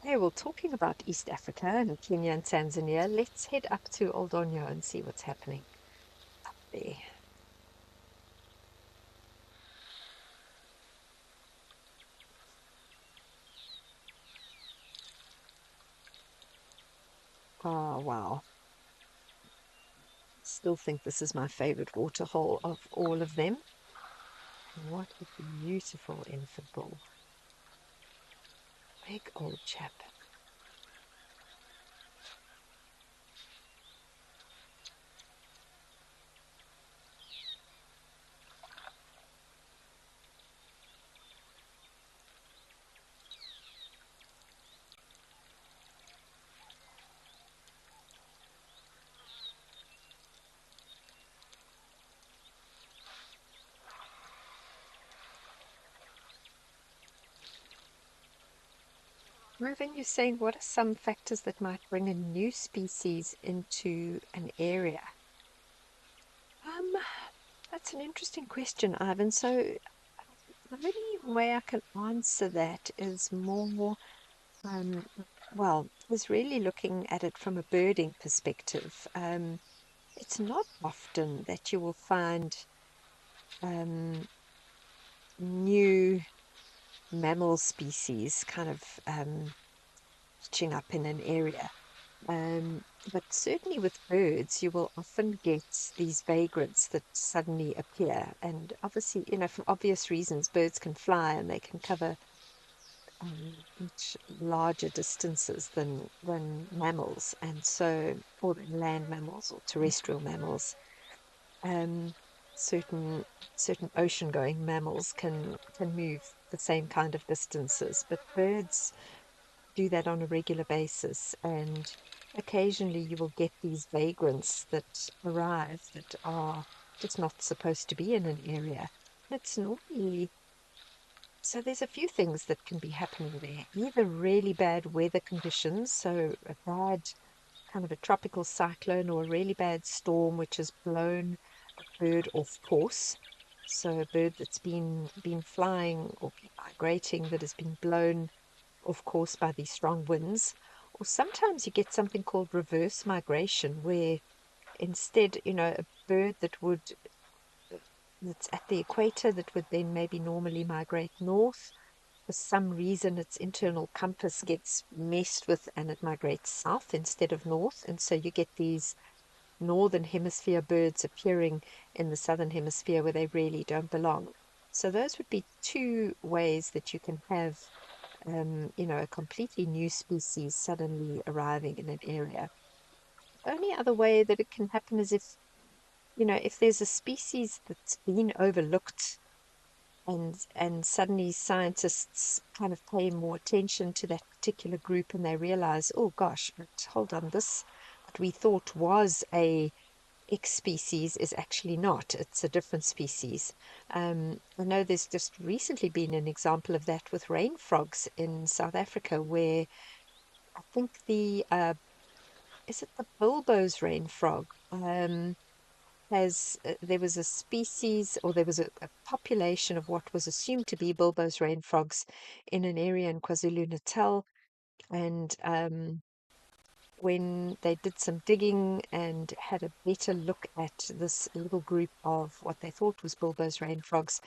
Hey, well, talking about East Africa and Kenya and Tanzania, let's head up to Oldonyo and see what's happening up there. Oh, wow. Still think this is my favorite waterhole of all of them. What a beautiful infant bull. Big old chap. Mervyn, you're saying what are some factors that might bring a new species into an area? That's an interesting question, Ivan. So the only way I can answer that is more, well, is really looking at it from a birding perspective. It's not often that you will find new mammal species kind of pitching up in an area. But certainly with birds, you will often get these vagrants that suddenly appear. And obviously, for obvious reasons, birds can fly and they can cover much larger distances than mammals, and so, or than land mammals or terrestrial mammals. Certain ocean-going mammals can move the same kind of distances, but birds do that on a regular basis, and occasionally you will get these vagrants that arrive that are just not supposed to be in an area. It's normally, so there's a few things that can be happening there. Either really bad weather conditions, so a bad kind of a tropical cyclone or a really bad storm which has blown a bird off course. So a bird that's been flying or migrating that has been blown of course by these strong winds. Or sometimes you get something called reverse migration, where instead, a bird that's at the equator that would then maybe normally migrate north, for some reason its internal compass gets messed with and it migrates south instead of north, and so you get these northern hemisphere birds appearing in the southern hemisphere where they really don't belong. So those would be two ways that you can have a completely new species suddenly arriving in an area. The only other way that it can happen is if there's a species that's been overlooked and suddenly scientists kind of pay more attention to that particular group and they realize, oh gosh, but hold on, this what we thought was a X species is actually not. It's a different species. I know there's just recently been an example of that with rain frogs in South Africa, where I think the is it the bulbous rain frog? There was a species, or there was a population of what was assumed to be bulbous rain frogs in an area in KwaZulu-Natal, and when they did some digging and had a better look at this little group of what they thought was bulbous rain frogs,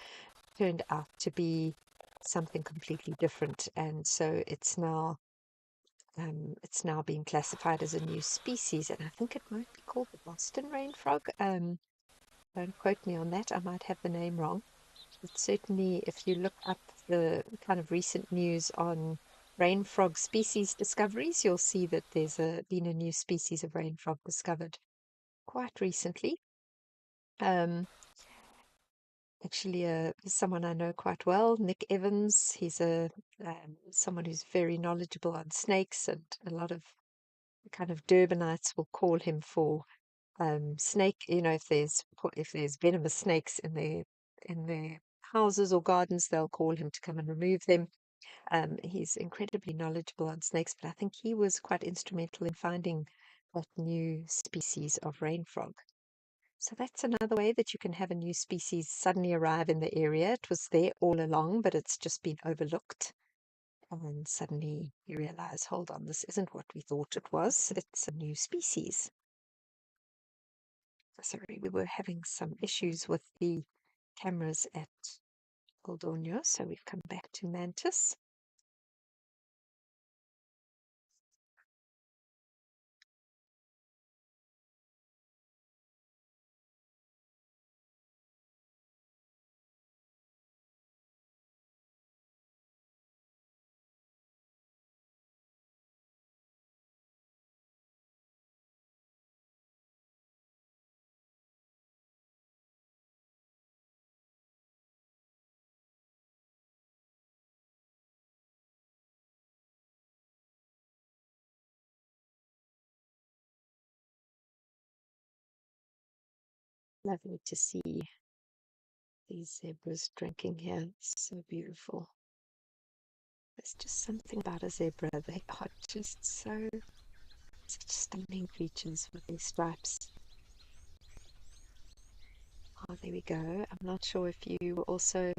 turned out to be something completely different, and so it's now being classified as a new species, and I think it might be called the Boston rain frog. Don't quote me on that, I might have the name wrong. But certainly, if you look up the kind of recent news on rain frog species discoveries, you'll see that there's been a new species of rain frog discovered quite recently. Actually, someone I know quite well, Nick Evans. He's someone who's very knowledgeable on snakes, and a lot of kind of Durbanites will call him for snake. If there's venomous snakes in their houses or gardens, they'll call him to come and remove them. He's incredibly knowledgeable on snakes, but I think he was quite instrumental in finding that new species of rain frog. So that's another way that you can have a new species suddenly arrive in the area. It was there all along, but it's just been overlooked. And then suddenly you realize, hold on, this isn't what we thought it was. It's a new species. Sorry, we were having some issues with the cameras at Goldornio, so we've come back to Mantis. Lovely to see these zebras drinking here. It's so beautiful. There's just something about a zebra. They are just such stunning creatures with their stripes. Oh, there we go. I'm not sure if you were also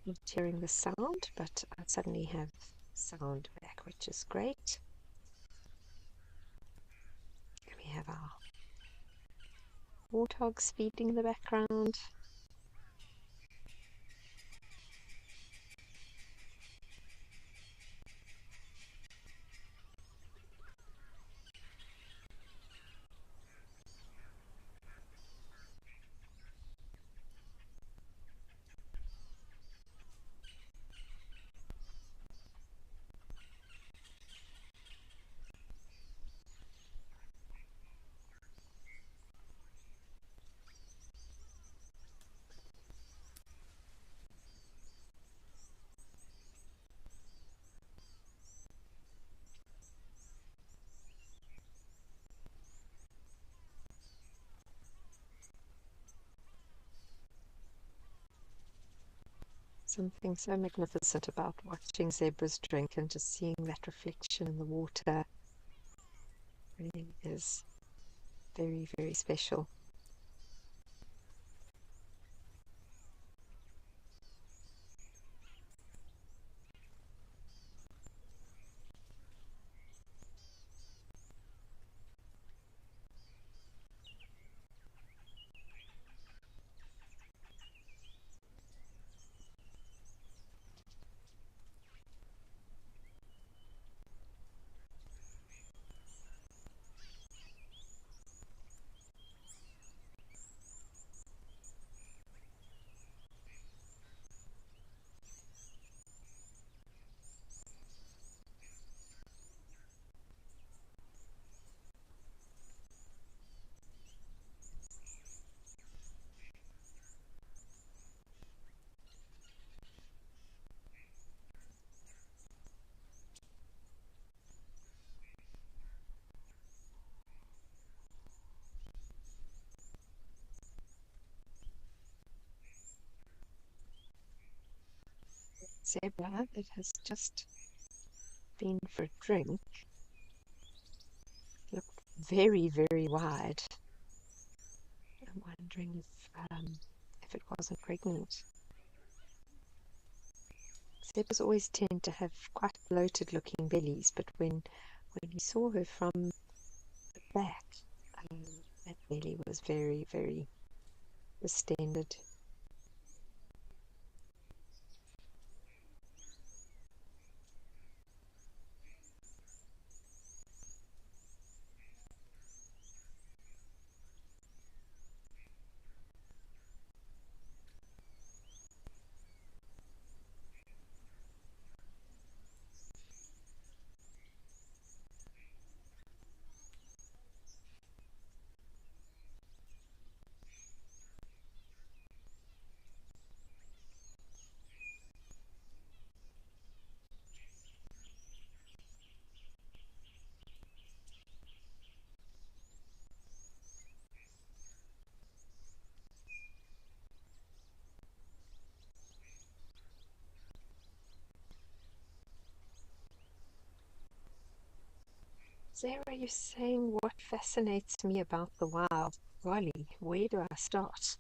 not hearing the sound, but I suddenly have sound back, which is great. Here we have our warthogs feeding in the background. Something so magnificent about watching zebras drink and just seeing that reflection in the water really is very, very special. Zebra that has just been for a drink very, very wide. I'm wondering if it wasn't pregnant. Zebras always tend to have quite bloated looking bellies, but when we saw her from the back, that belly was very, very distended. Sarah, you're saying what fascinates me about the wild? Golly, where do I start?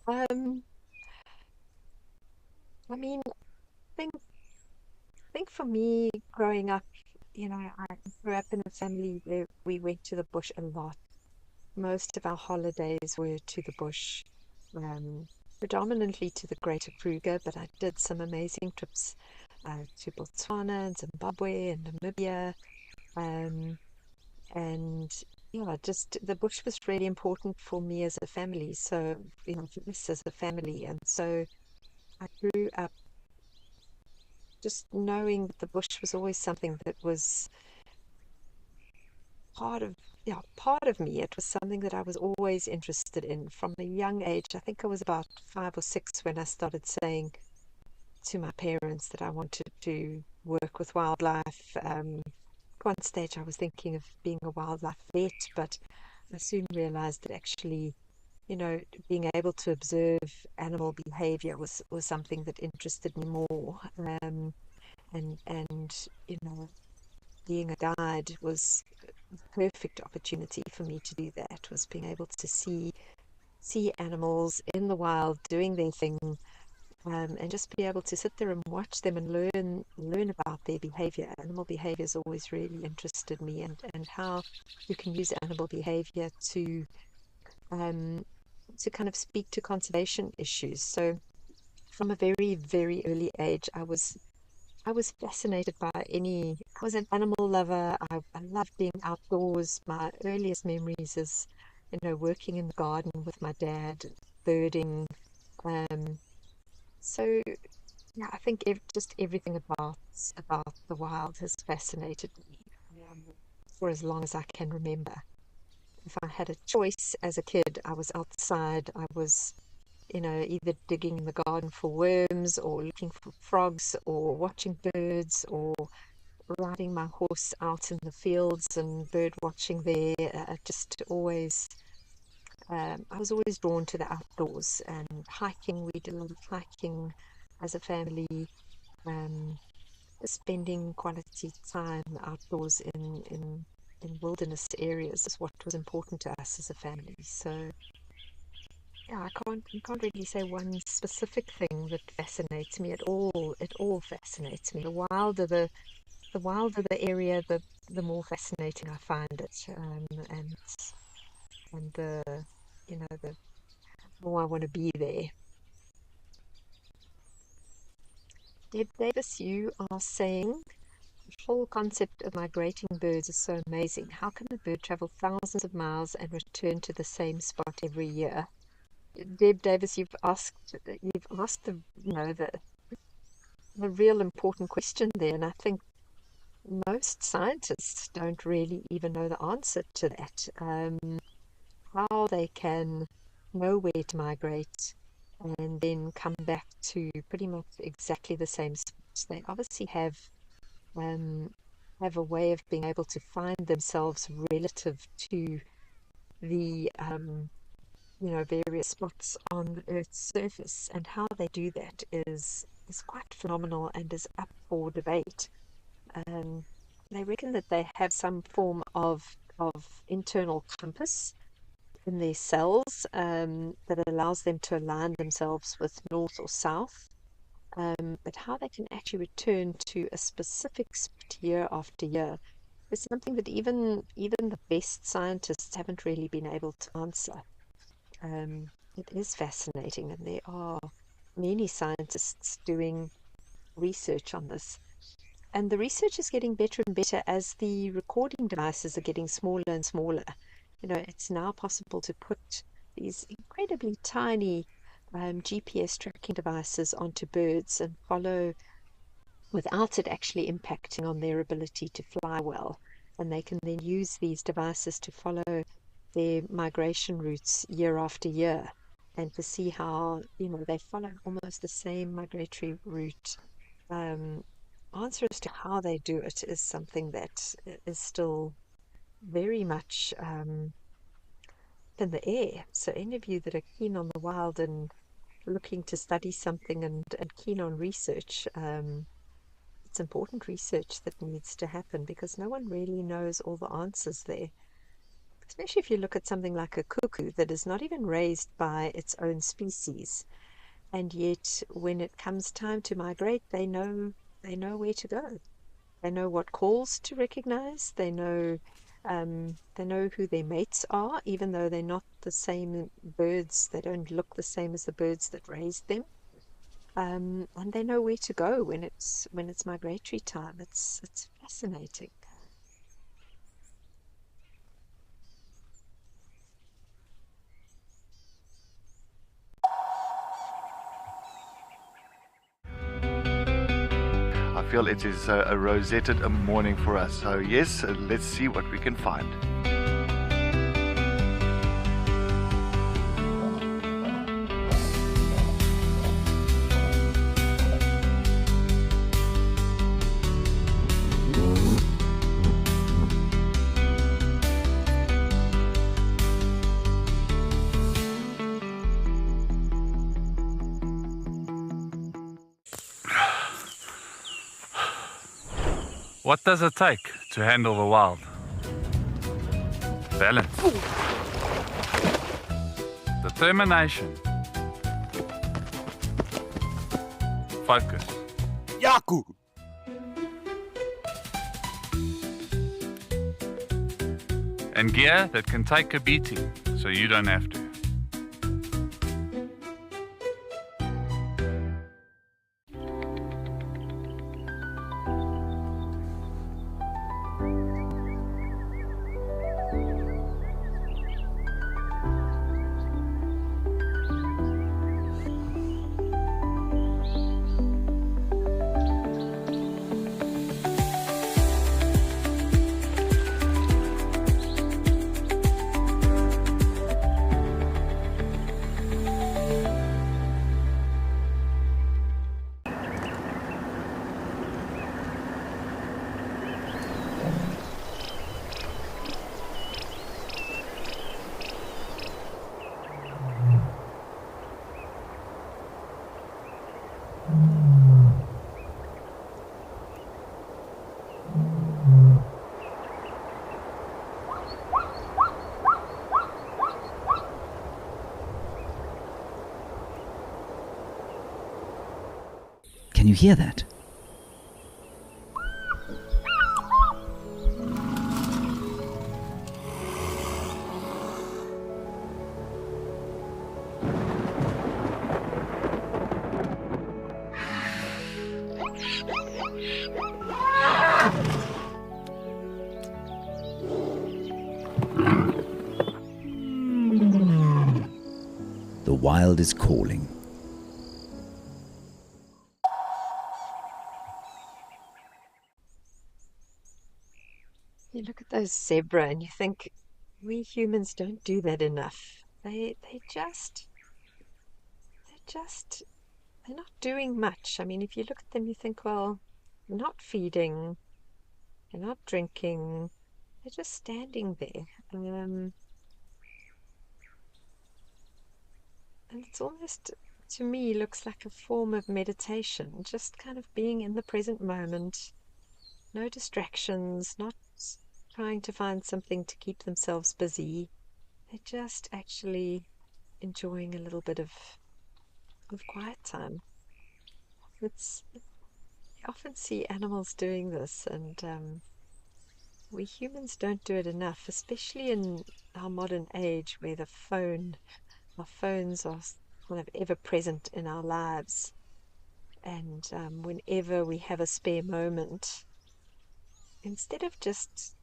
Um, I mean, think for me, growing up, I grew up in a family where we went to the bush a lot. Most of our holidays were to the bush, predominantly to the Greater Kruger, but I did some amazing trips to Botswana and Zimbabwe and Namibia. Um, and yeah, just the bush was really important for me as a family. So, for us as a family. And so I grew up just knowing that the bush was always something that was part of part of me. It was something that I was always interested in from a young age. I think I was about 5 or 6 when I started saying to my parents that I wanted to work with wildlife. One stage I was thinking of being a wildlife vet, but I soon realized that actually, being able to observe animal behavior was something that interested me more. And being a guide was the perfect opportunity for me to do that, was being able to see animals in the wild doing their thing, and just be able to sit there and watch them and learn about their behavior. Animal behavior has always really interested me, and how you can use animal behavior to kind of speak to conservation issues. So from a very, very early age, I was fascinated by I was an animal lover. I loved being outdoors. My earliest memories is, working in the garden with my dad, birding. Um, so yeah, I think just everything about the wild has fascinated me, for as long as I can remember. If I had a choice as a kid, I was outside. I was, either digging in the garden for worms or looking for frogs or watching birds or riding my horse out in the fields and bird watching there. Just always, I was always drawn to the outdoors and hiking. We did a lot of hiking as a family, um, spending quality time outdoors in wilderness areas is what was important to us as a family. So yeah, I can't really say one specific thing that fascinates me at all. It all fascinates me. The wilder the area, the more fascinating I find it, and the more I want to be there. Deb Davis, you are saying the whole concept of migrating birds is so amazing. How can a bird travel thousands of miles and return to the same spot every year? Deb Davis, you've asked the real important question there, and I think most scientists don't really even know the answer to that. How they can know where to migrate and then come back to pretty much exactly the same spots. They obviously have a way of being able to find themselves relative to the various spots on the Earth's surface, and how they do that is quite phenomenal and is up for debate. They reckon that they have some form of of internal compass in their cells that allows them to align themselves with north or south. But how they can actually return to a specific spot year after year is something that even the best scientists haven't really been able to answer. It is fascinating, and there are many scientists doing research on this. And the research is getting better and better as the recording devices are getting smaller and smaller. It's now possible to put these incredibly tiny GPS tracking devices onto birds and follow without it actually impacting on their ability to fly well. And they can then use these devices to follow their migration routes year after year and to see how, they follow almost the same migratory route. Answer as to how they do it is something that is still very much in the air. So any of you that are keen on the wild and looking to study something and keen on research, it's important research that needs to happen because no one really knows all the answers there. Especially if you look at something like a cuckoo that is not even raised by its own species, and yet when it comes time to migrate, they know where to go. They know what calls to recognize. They know who their mates are, even though they're not the same birds. They don't look the same as the birds that raised them. And they know where to go when it's migratory time. It's fascinating. I feel it is a rosetted morning for us. So yes, let's see what we can find. What does it take to handle the wild? Balance. Determination. Focus. Yaku! And gear that can take a beating so you don't have to. Can you hear that? The wild is calling. You look at those zebra and you think, we humans don't do that enough. They're not doing much. I mean, if you look at them, you think, well, they're not feeding, they're not drinking, they're just standing there. And it's almost, to me, looks like a form of meditation, just kind of being in the present moment, no distractions, not trying to find something to keep themselves busy. They're just actually enjoying a little bit of quiet time. I often see animals doing this, and we humans don't do it enough, especially in our modern age where our phones are kind of ever present in our lives. And whenever we have a spare moment, instead of just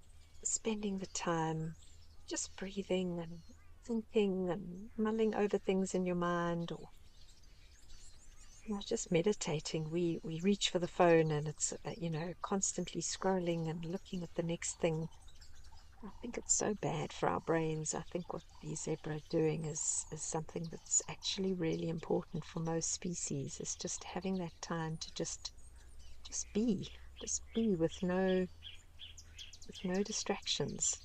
spending the time just breathing and thinking and mulling over things in your mind, or just meditating, we reach for the phone, and it's constantly scrolling and looking at the next thing. I think it's so bad for our brains. I think what these zebra are doing is something that's actually really important for most species, is just having that time to just be with no distractions.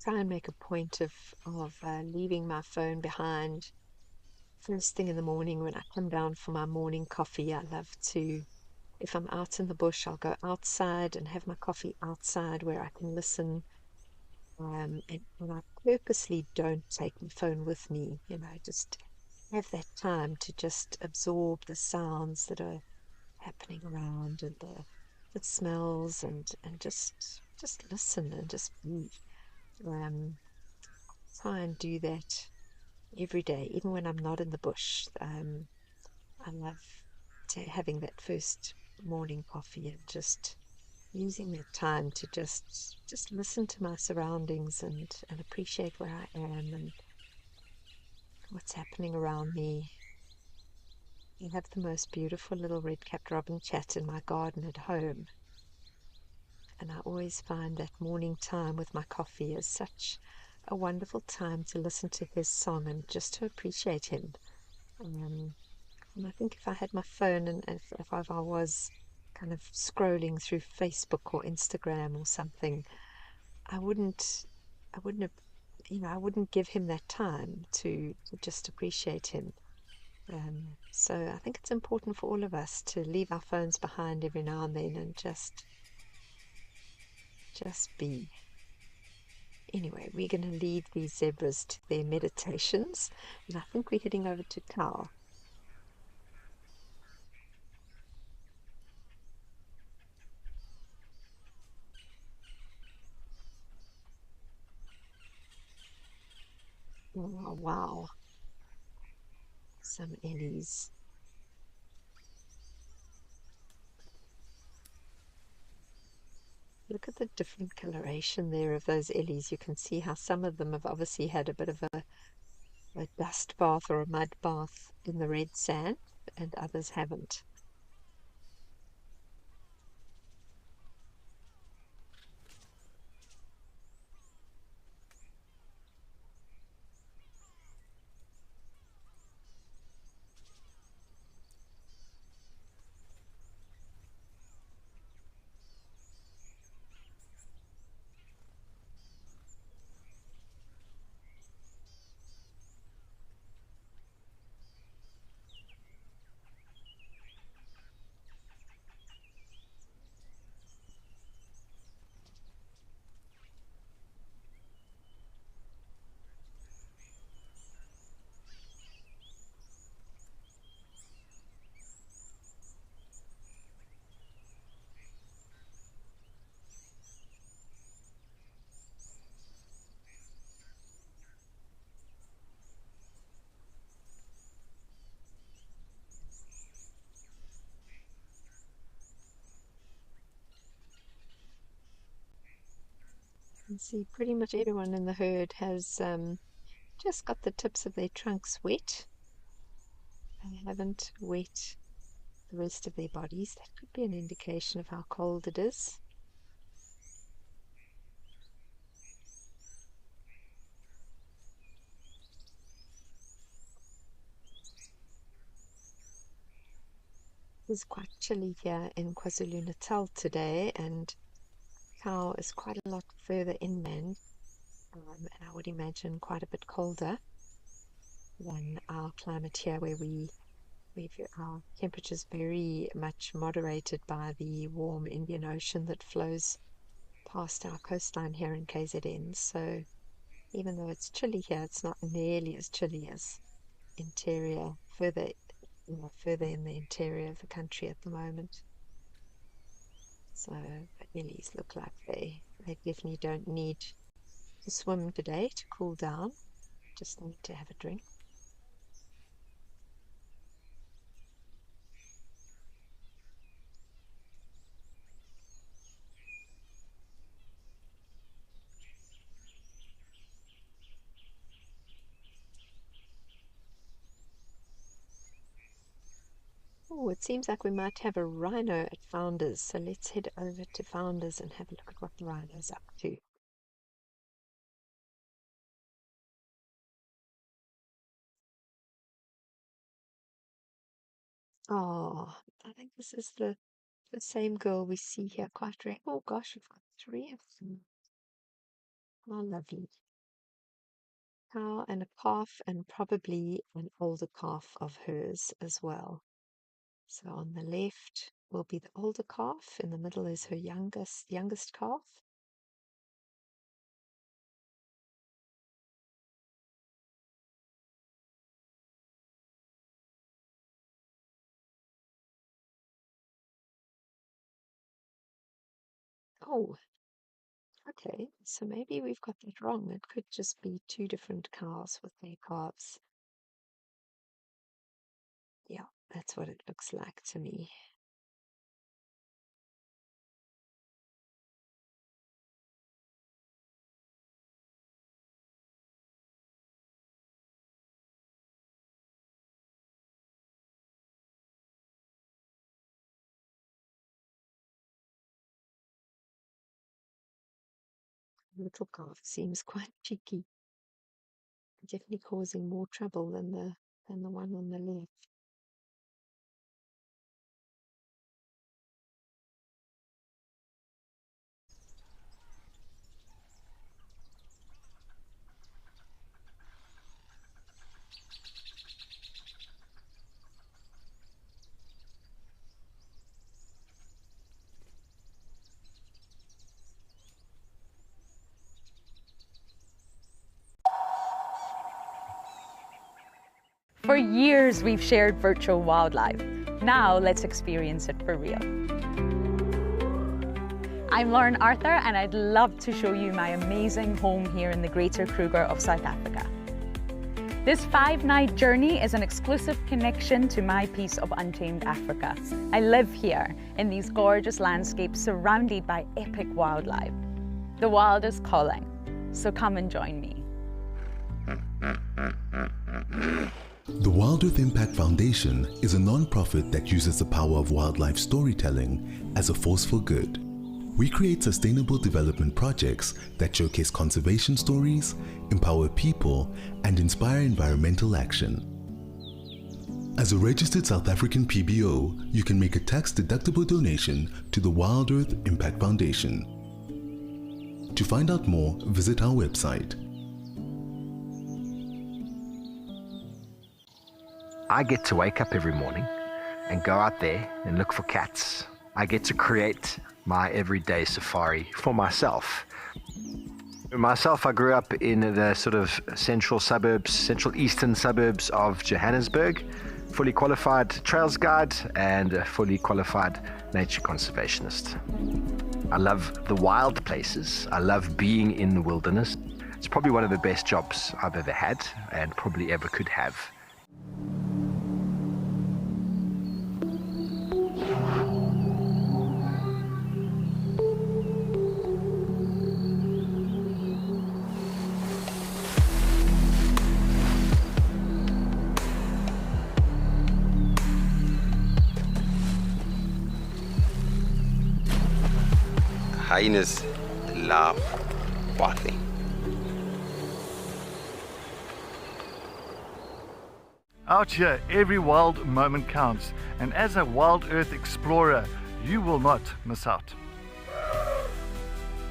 Try and make a point of leaving my phone behind first thing in the morning when I come down for my morning coffee. I love to, if I'm out in the bush, I'll go outside and have my coffee outside where I can listen. And I purposely don't take my phone with me, just have that time to just absorb the sounds that are happening around, and the smells, and just listen and just be. Try and do that every day, even when I'm not in the bush. I love having that first morning coffee and just using that time to just listen to my surroundings, and appreciate where I am and what's happening around me. I have the most beautiful little red-capped robin chat in my garden at home, and I always find that morning time with my coffee is such a wonderful time to listen to his song and just to appreciate him. And I think if I had my phone, and if I was kind of scrolling through Facebook or Instagram or something, I wouldn't have, I wouldn't give him that time to just appreciate him. So I think it's important for all of us to leave our phones behind every now and then and just be. Anyway, we're going to lead these zebras to their meditations, and I think we're heading over to Cal. Oh, wow. Some ellies. Look at the different coloration there of those ellies. You can see how some of them have obviously had a bit of a dust bath or a mud bath in the red sand, and others haven't. You can see pretty much everyone in the herd has just got the tips of their trunks wet. They haven't wet the rest of their bodies. That could be an indication of how cold it is. It's quite chilly here in KwaZulu-Natal today, and Kau is quite a lot further inland, and I would imagine quite a bit colder than our climate here, where our temperatures very much moderated by the warm Indian Ocean that flows past our coastline here in KZN. So even though it's chilly here, it's not nearly as chilly as further in the interior of the country at the moment. So the lilies look like they definitely don't need to swim today to cool down, just need to have a drink. Oh, it seems like we might have a rhino at Founders, so let's head over to Founders and have a look at what the rhino's up to. Oh, I think this is the same girl we see here quite rare. Oh gosh, we've got 3 of them. How lovely. Cow and a calf, and probably an older calf of hers as well. So on the left will be the older calf, in the middle is her youngest calf. Oh, okay, so maybe we've got that wrong. It could just be 2 different cows with their calves. Yeah, that's what it looks like to me. Little calf seems quite cheeky. Definitely causing more trouble than the one on the left. For years, we've shared virtual wildlife. Now, let's experience it for real. I'm Lauren Arthur, and I'd love to show you my amazing home here in the Greater Kruger of South Africa. This 5-night journey is an exclusive connection to my piece of untamed Africa. I live here in these gorgeous landscapes surrounded by epic wildlife. The wild is calling, so come and join me. The Wild Earth Impact Foundation is a non-profit that uses the power of wildlife storytelling as a force for good. We create sustainable development projects that showcase conservation stories, empower people, and inspire environmental action. As a registered South African PBO, you can make a tax-deductible donation to the Wild Earth Impact Foundation. To find out more, visit our website. I get to wake up every morning and go out there and look for cats. I get to create my everyday safari for myself. I grew up in the sort of central eastern suburbs of Johannesburg, fully qualified trails guide and a fully qualified nature conservationist. I love the wild places. I love being in the wilderness. It's probably one of the best jobs I've ever had and probably ever could have. Hyenas love bathing. Out here, every wild moment counts, and as a wild earth explorer, you will not miss out.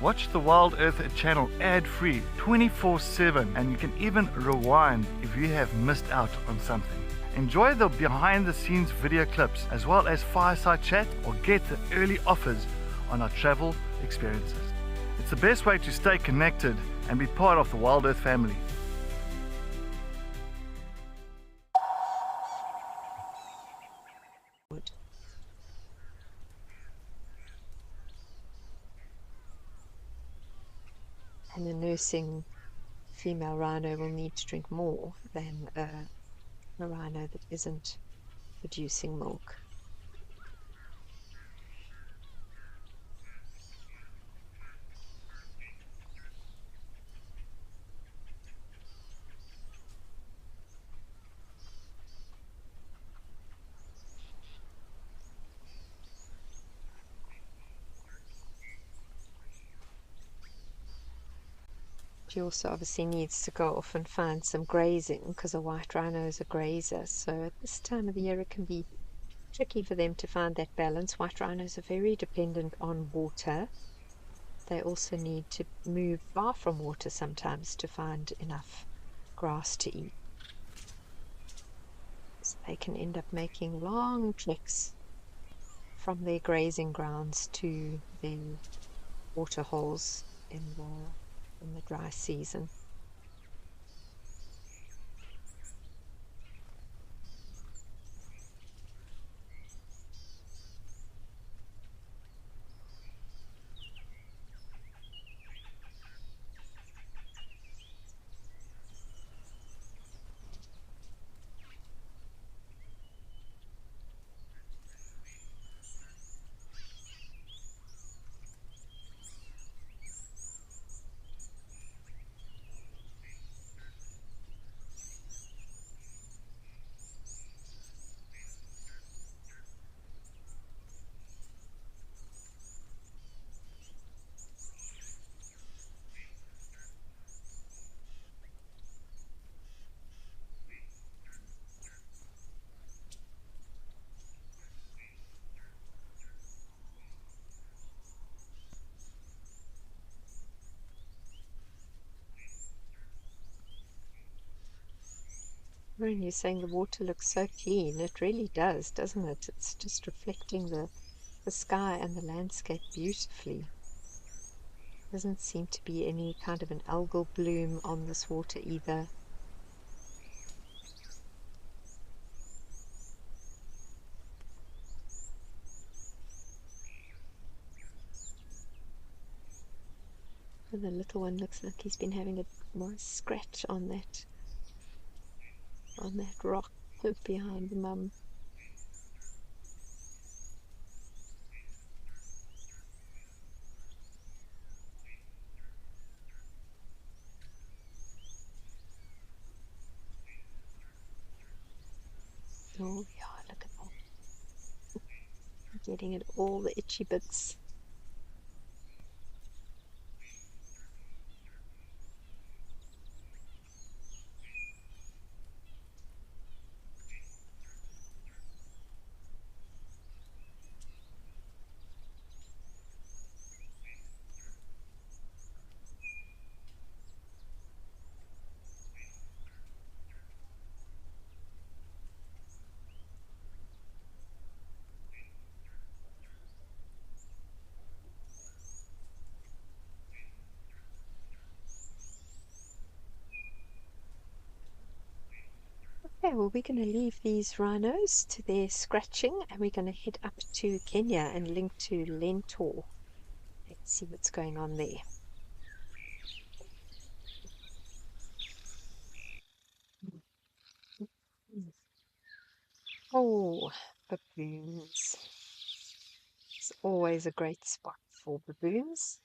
Watch the Wild Earth channel ad-free 24/7, and you can even rewind if you have missed out on something. Enjoy the behind-the-scenes video clips as well as fireside chat, or get the early offers on our travel experiences. It's the best way to stay connected and be part of the Wild Earth family. And a nursing female rhino will need to drink more than a rhino that isn't producing milk. She also obviously needs to go off and find some grazing, because a white rhino is a grazer. So at this time of the year it can be tricky for them to find that balance. White rhinos are very dependent on water. They also need to move far from water sometimes to find enough grass to eat. So they can end up making long treks from their grazing grounds to their water holes in the dry season. When you're saying the water looks so clean, it really does, doesn't it? It's just reflecting the sky and the landscape beautifully. Doesn't seem to be any kind of an algal bloom on this water either. And the little one looks like he's been having a nice scratch on that rock behind the mum. Oh yeah, look at that. Getting at all the itchy bits. Okay, well, we're going to leave these rhinos to their scratching, and we're going to head up to Kenya and link to Lentor. Let's see what's going on there. Oh, baboons. It's always a great spot for baboons.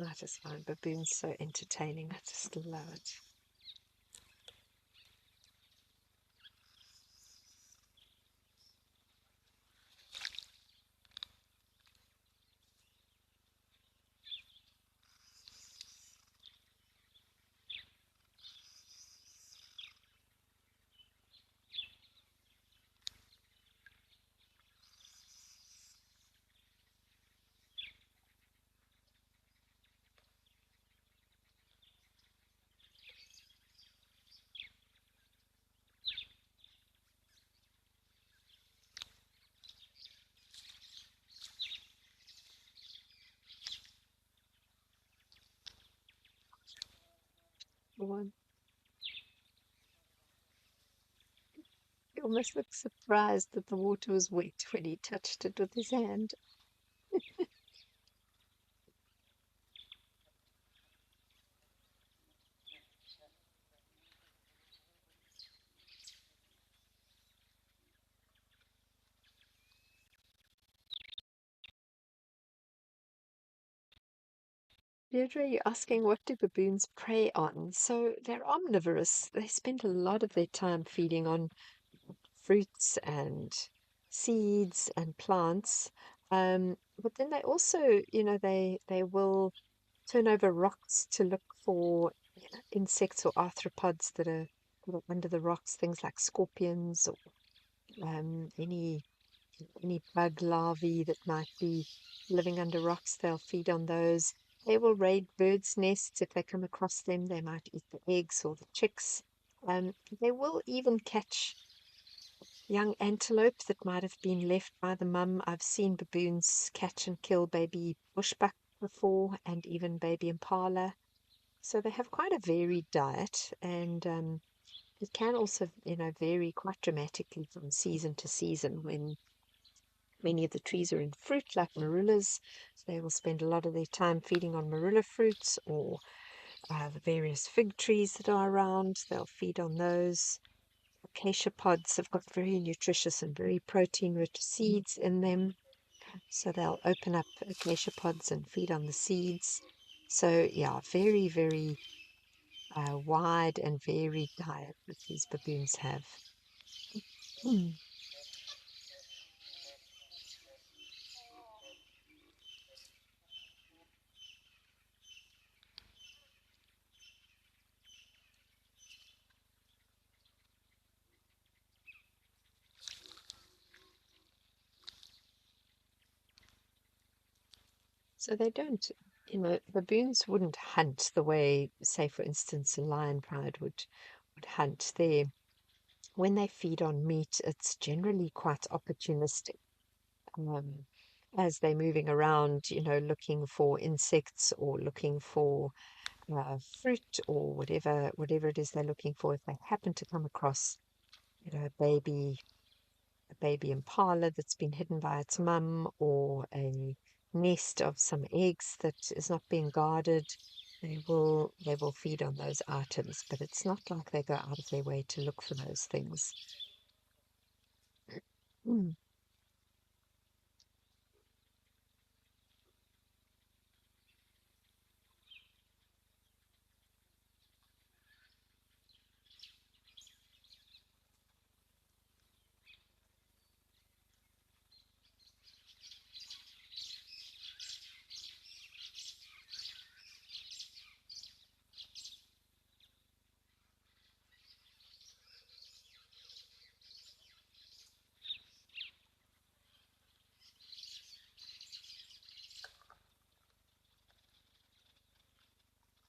I just find baboons so entertaining. I just love it. one. He almost looked surprised that the water was wet when he touched it with his hand. Deirdre, you're asking what do baboons prey on? So they're omnivorous. They spend a lot of their time feeding on fruits and seeds and plants. But then they also, they will turn over rocks to look for insects or arthropods that are under the rocks, things like scorpions or any bug larvae that might be living under rocks. They'll feed on those. They will raid birds' nests if they come across them. They might eat the eggs or the chicks. They will even catch young antelope that might have been left by the mum. I've seen baboons catch and kill baby bushbuck before, and even baby impala. So they have quite a varied diet, and it can also, vary quite dramatically from season to season. When many of the trees are in fruit, like marulas, they will spend a lot of their time feeding on marula fruits, or the various fig trees that are around. They'll feed on those. Acacia pods have got very nutritious and very protein-rich seeds in them. So they'll open up acacia pods and feed on the seeds. So yeah, very, very wide and varied diet that these baboons have. So they don't, baboons wouldn't hunt the way, say, for instance, a lion pride would hunt. When they feed on meat, it's generally quite opportunistic. Um, as they're moving around, looking for insects or looking for fruit or whatever it is they're looking for. If they happen to come across, a baby impala that's been hidden by its mum, or a nest of some eggs that is not being guarded, they will feed on those items. But it's not like they go out of their way to look for those things. Mm.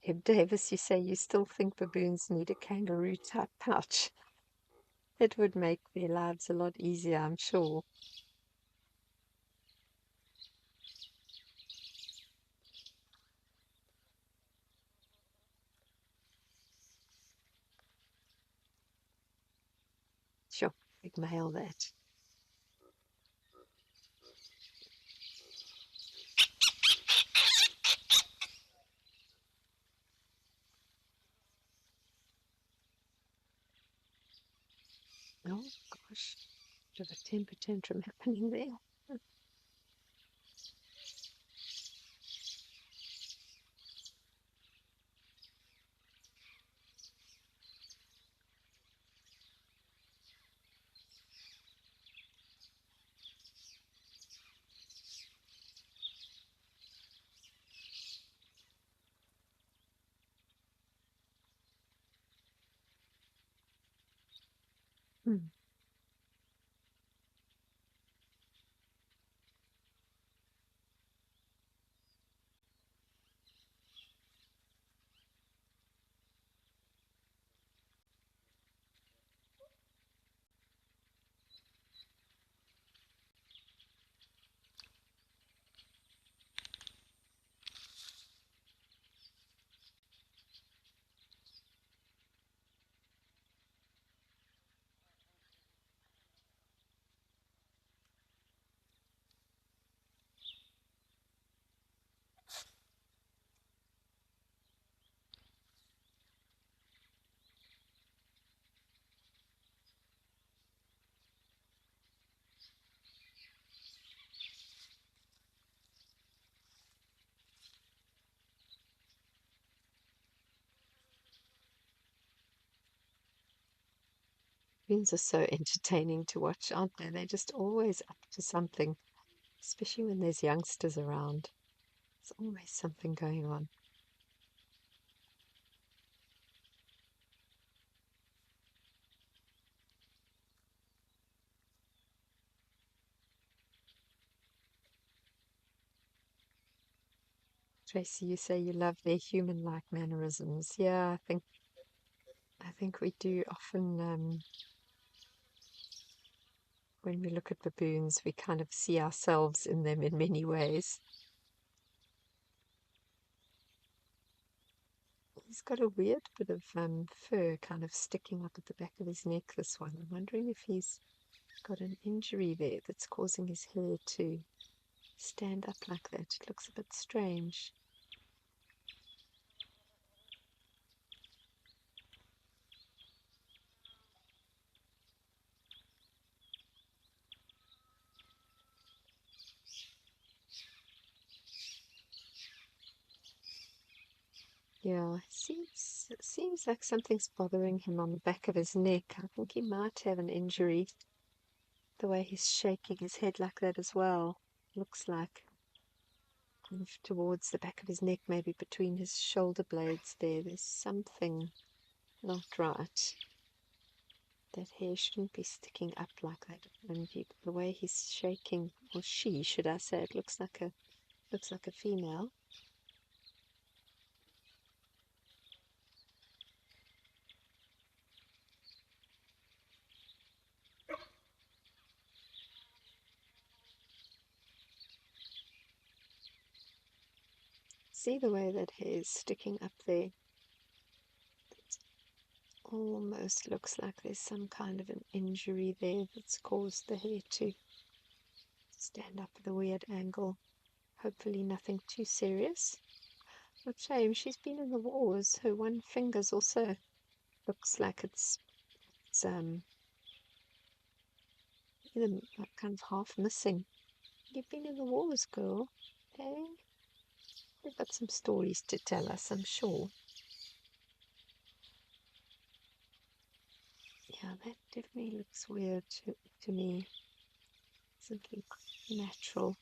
Eb Davis, you say you still think baboons need a kangaroo type pouch. It would make their lives a lot easier, I'm sure. Sure, big mail that. Oh gosh, bit of a temper tantrum happening there. Hmm. Baboons are so entertaining to watch, aren't they? They're just always up to something, especially when there's youngsters around. There's always something going on. Tracy, you say you love their human-like mannerisms. Yeah, I think we do often. When we look at baboons, we kind of see ourselves in them in many ways. He's got a weird bit of fur kind of sticking up at the back of his neck, this one. I'm wondering if he's got an injury there that's causing his hair to stand up like that. It looks a bit strange. Yeah, seems like something's bothering him on the back of his neck. I think he might have an injury. The way he's shaking his head like that as well. Looks like kind of towards the back of his neck, maybe between his shoulder blades there. There's something not right. That hair shouldn't be sticking up like that. And the way he's shaking, or she, should I say, it looks like a female. See the way that hair is sticking up there? It almost looks like there's some kind of an injury there that's caused the hair to stand up at a weird angle. Hopefully nothing too serious. What a shame, she's been in the wars. Her one finger's also looks like it's either kind of half missing. You've been in the wars, girl. Hey? They've got some stories to tell us, I'm sure. Yeah, that definitely looks weird to me. Doesn't look natural.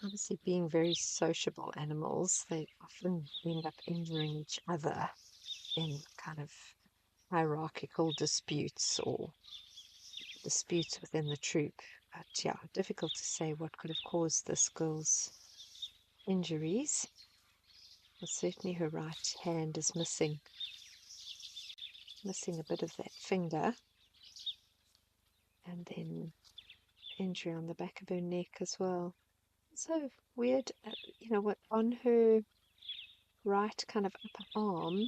Obviously, being very sociable animals, they often end up injuring each other in kind of hierarchical disputes or disputes within the troop. But yeah, difficult to say what could have caused this girl's injuries. Well, certainly her right hand is missing a bit of that finger, and then injury on the back of her neck as well. So weird, what, on her right kind of upper arm,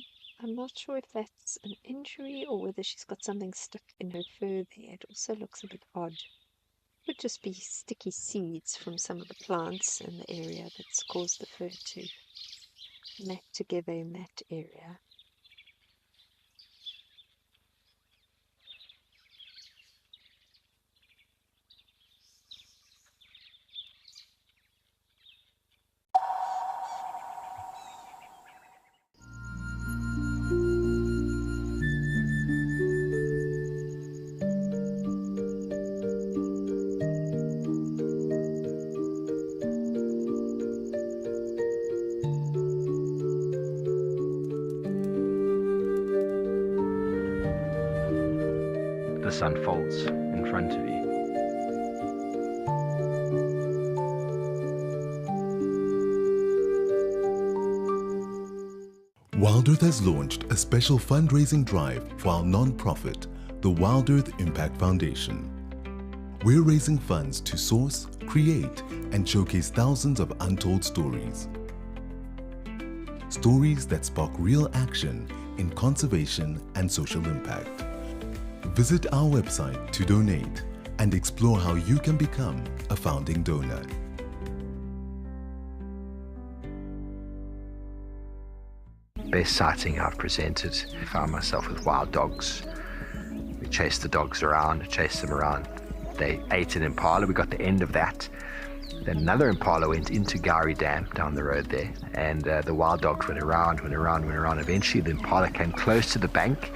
I'm not sure if that's an injury or whether she's got something stuck in her fur there. It also looks a bit odd. Could just be sticky seeds from some of the plants in the area that's caused the fur to mat together in that area. This unfolds in front of you. Wild Earth has launched a special fundraising drive for our non-profit, the Wild Earth Impact Foundation. We're raising funds to source, create, and showcase thousands of untold stories. Stories that spark real action in conservation and social impact. Visit our website to donate and explore how you can become a founding donor. Best sighting I've presented, I found myself with wild dogs. We chased the dogs around, chased them around. They ate an impala, we got the end of that. Then another impala went into Gowrie Dam down the road there, and the wild dogs went around. Eventually the impala came close to the bank.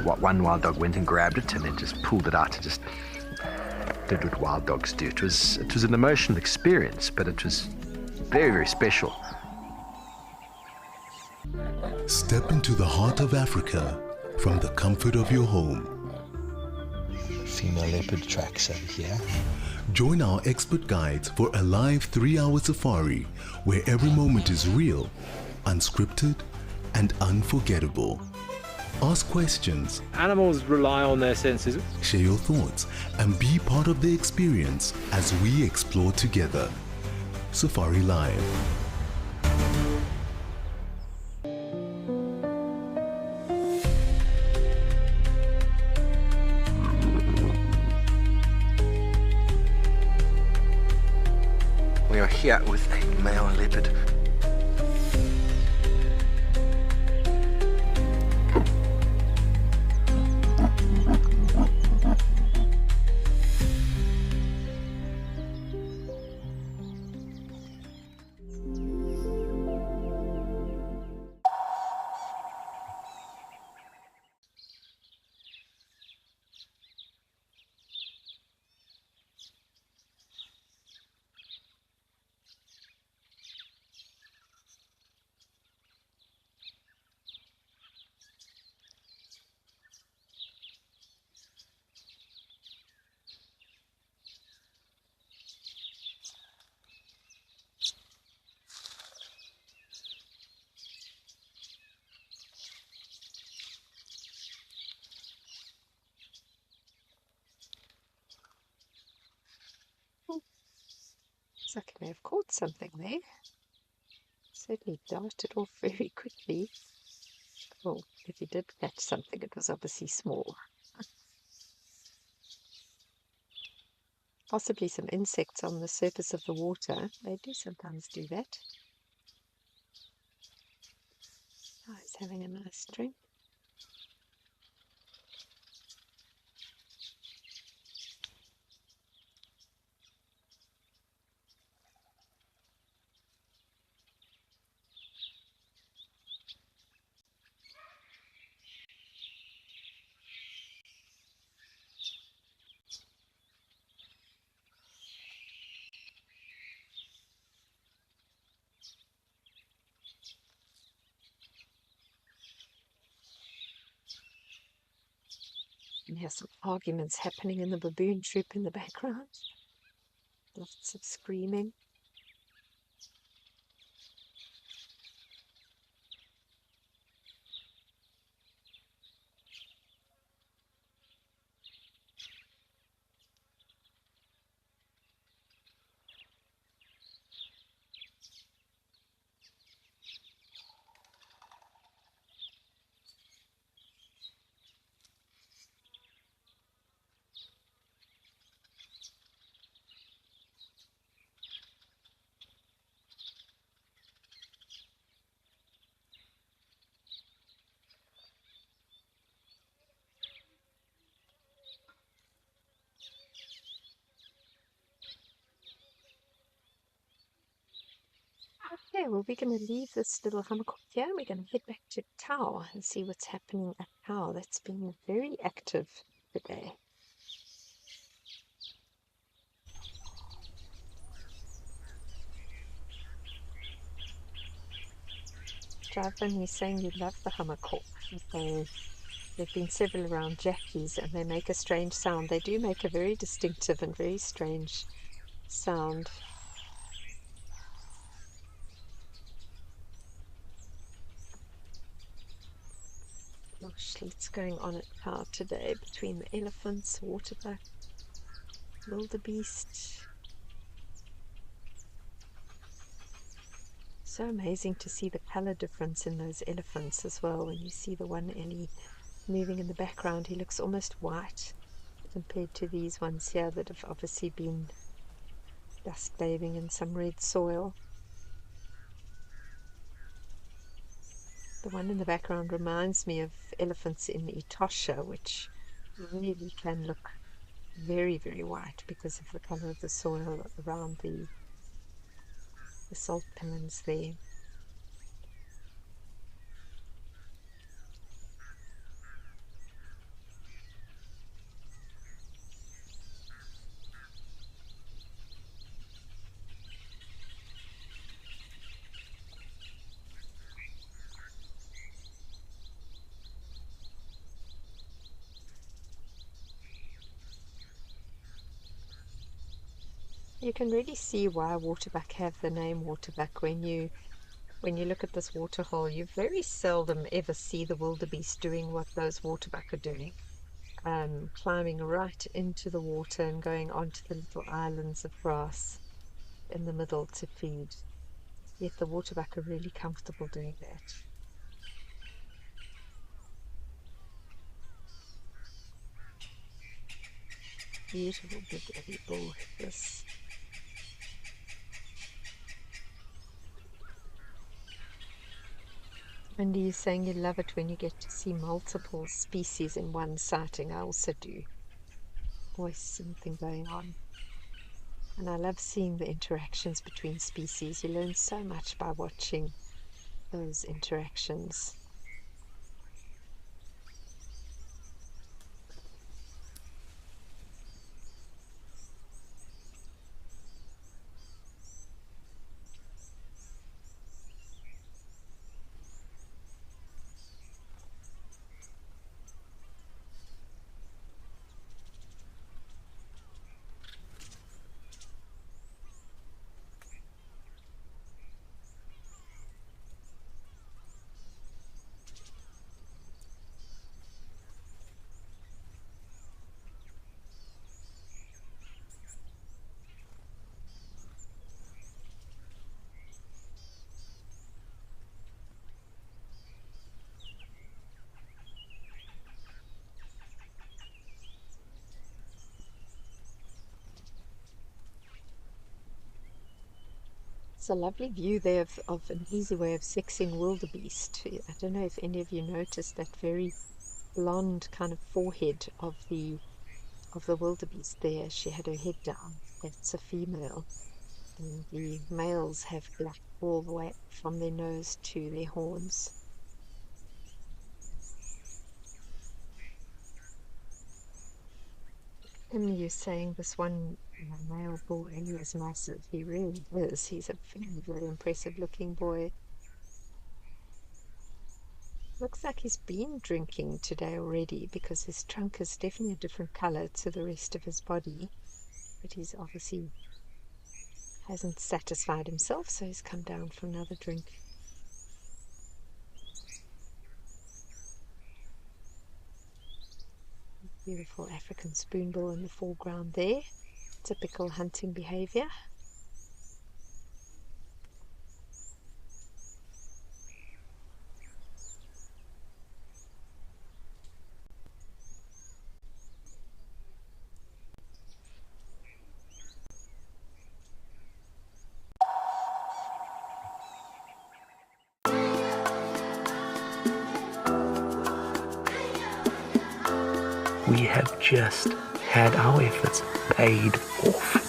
One wild dog went and grabbed it and then just pulled it out and just did what wild dogs do. It was an emotional experience, but it was very, very special. Step into the heart of Africa from the comfort of your home. Female leopard tracks over here. Join our expert guides for a live 3-hour safari where every moment is real, unscripted, and unforgettable. Ask questions. Animals rely on their senses. Share your thoughts and be part of the experience as we explore together. Safari Live. We are here with a male leopard. Looks like I may have caught something there. Certainly darted off very quickly. Well, if he did catch something, it was obviously small. Possibly some insects on the surface of the water. They do sometimes do that. Oh, he's having a nice drink. And here's some arguments happening in the baboon troop in the background. Lots of screaming. Okay, well, we're going to leave this little hummock here. We're going to head back to Tau and see what's happening at Tau. That's been very active today. Javin, he's saying you love the hummock hawk. There've been several around Jackie's and they make a strange sound. They do make a very distinctive and very strange sound. Let's going on at par today between the elephants, waterbuck, wildebeest. So amazing to see the color difference in those elephants as well. When you see the one Ellie moving in the background, he looks almost white compared to these ones here that have obviously been dust bathing in some red soil. The one in the background reminds me of elephants in Etosha, which really can look very, very white because of the color of the soil around the salt pans there. You can really see why waterbuck have the name waterbuck. When you look at this waterhole, you very seldom ever see the wildebeest doing what those waterbuck are doing, climbing right into the water and going onto the little islands of grass in the middle to feed. Yet the waterbuck are really comfortable doing that. Beautiful big Eddie bull, this. Wendy, you're saying you love it when you get to see multiple species in one sighting. I also do. Always something going on. And I love seeing the interactions between species. You learn so much by watching those interactions. It's a lovely view there of an easy way of sexing wildebeest. I don't know if any of you noticed that very blonde kind of forehead of the wildebeest there. She had her head down. That's a female. And the males have black all the way from their nose to their horns. And you're saying this one male bull Ellie is massive. He really is. He's a very, very impressive looking boy. Looks like he's been drinking today already because his trunk is definitely a different color to the rest of his body. But he's obviously hasn't satisfied himself, so he's come down for another drink. Beautiful African spoonbill in the foreground there. Typical hunting behavior. We have just had our efforts paid off.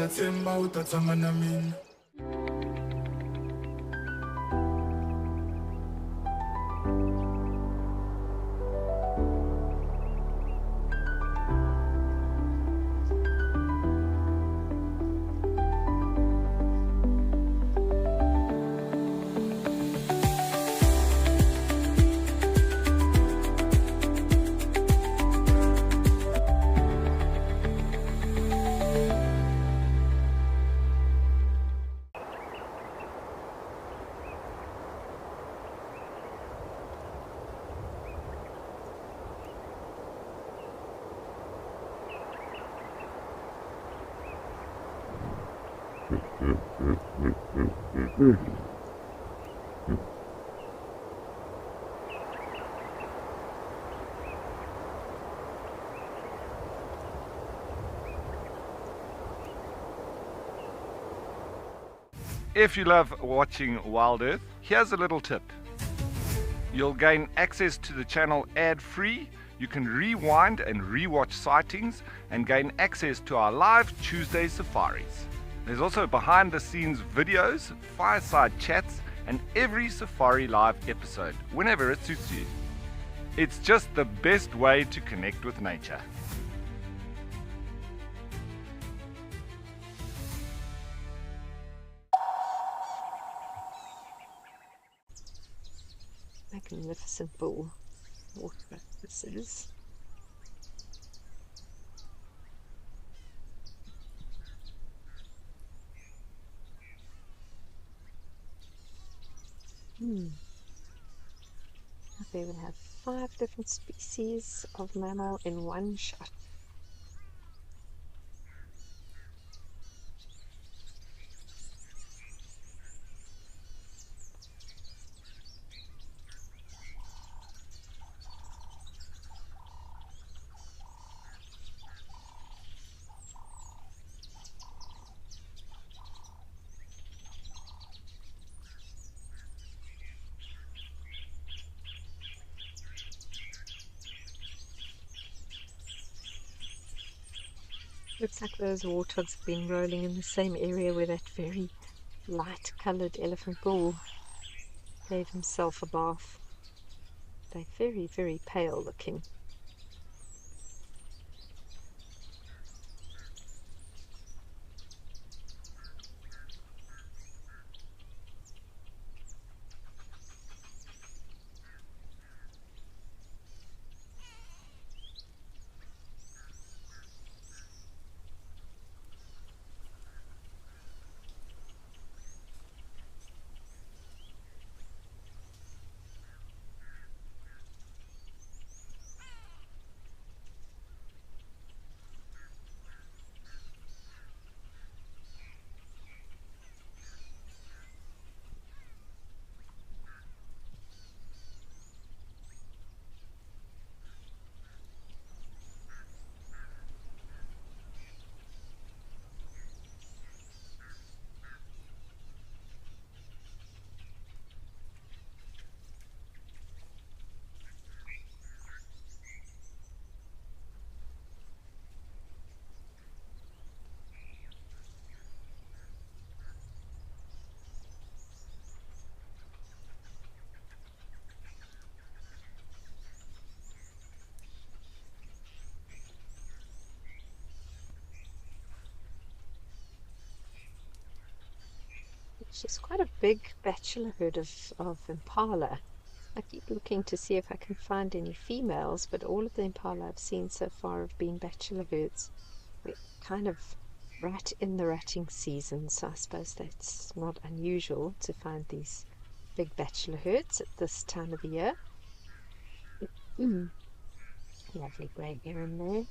utatsemba utatsama na mina. If you love watching Wild Earth, here's a little tip. You'll gain access to the channel ad-free. You can rewind and rewatch sightings and gain access to our live Tuesday safaris. There's also behind the scenes videos, fireside chats, and every safari live episode, whenever it suits you. It's just the best way to connect with nature. Magnificent bull water this is. They would have 5 different species of mammal in one shot. Looks like those warthogs have been rolling in the same area where that very light-coloured elephant bull gave himself a bath. They're very, very pale looking. She's quite a big bachelor herd of impala. I keep looking to see if I can find any females, but all of the impala I've seen so far have been bachelor herds. We're kind of right in the rutting season, so I suppose that's not unusual to find these big bachelor herds at this time of the year. Lovely grey heron there.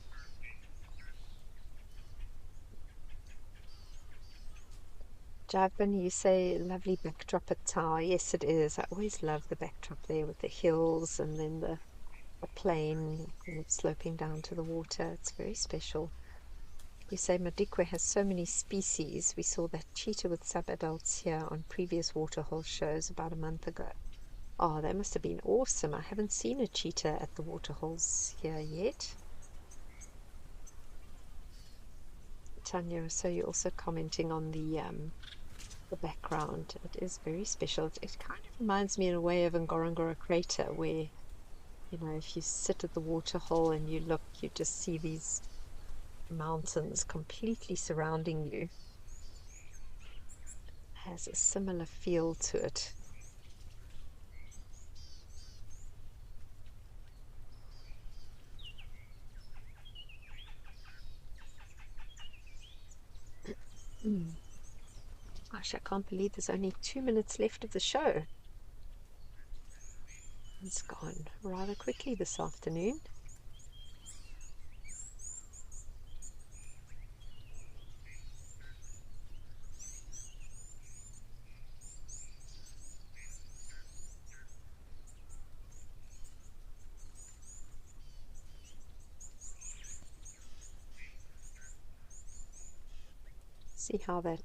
Jive, you say lovely backdrop at Tower. Yes, it is. I always love the backdrop there with the hills and then the plain kind of sloping down to the water. It's very special. You say Madikwe has so many species. We saw that cheetah with sub-adults here on previous waterhole shows about a month ago. Oh, that must have been awesome. I haven't seen a cheetah at the waterholes here yet. Tanya, so you're also commenting on the background. It is very special. It kind of reminds me in a way of Ngorongoro Crater, where, you know, if you sit at the waterhole and you look, you just see these mountains completely surrounding you. It has a similar feel to it. Gosh, I can't believe there's only 2 minutes left of the show. It's gone rather quickly this afternoon. See how that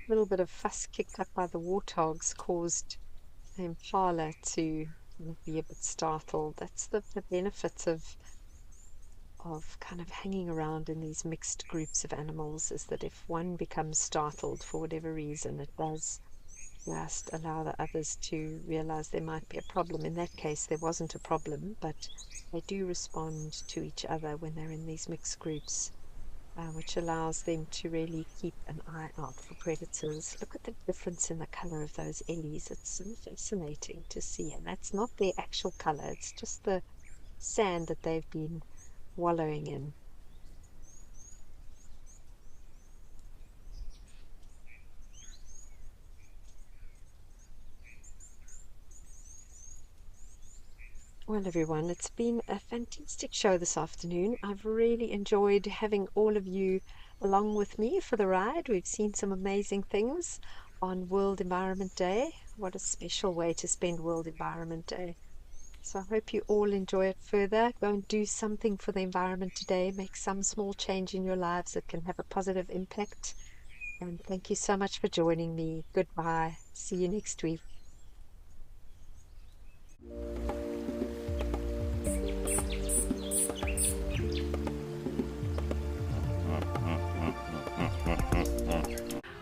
little bit of fuss kicked up by the warthogs caused the impala to be a bit startled. That's the benefit of kind of hanging around in these mixed groups of animals, is that if one becomes startled for whatever reason, it does just allow the others to realize there might be a problem. In that case, there wasn't a problem, but they do respond to each other when they're in these mixed groups. Which allows them to really keep an eye out for predators. Look at the difference in the color of those ellies. It's so fascinating to see, and that's not their actual color, it's just the sand that they've been wallowing in. Well, everyone, it's been a fantastic show this afternoon. I've really enjoyed having all of you along with me for the ride. We've seen some amazing things on World Environment Day. What a special way to spend World Environment Day. So I hope you all enjoy it further. Go and do something for the environment today. Make some small change in your lives that can have a positive impact. And thank you so much for joining me. Goodbye. See you next week.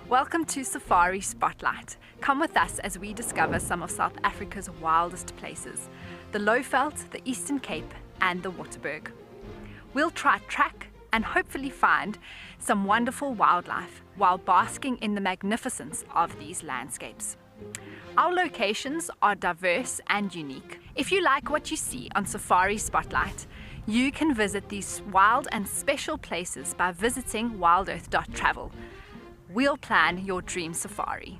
Welcome to Safari Spotlight. Come with us as we discover some of South Africa's wildest places, the Lowveld, the Eastern Cape and the Waterberg. We'll try track and hopefully find some wonderful wildlife while basking in the magnificence of these landscapes. Our locations are diverse and unique. If you like what you see on Safari Spotlight, you can visit these wild and special places by visiting wildearth.travel. We'll plan your dream safari.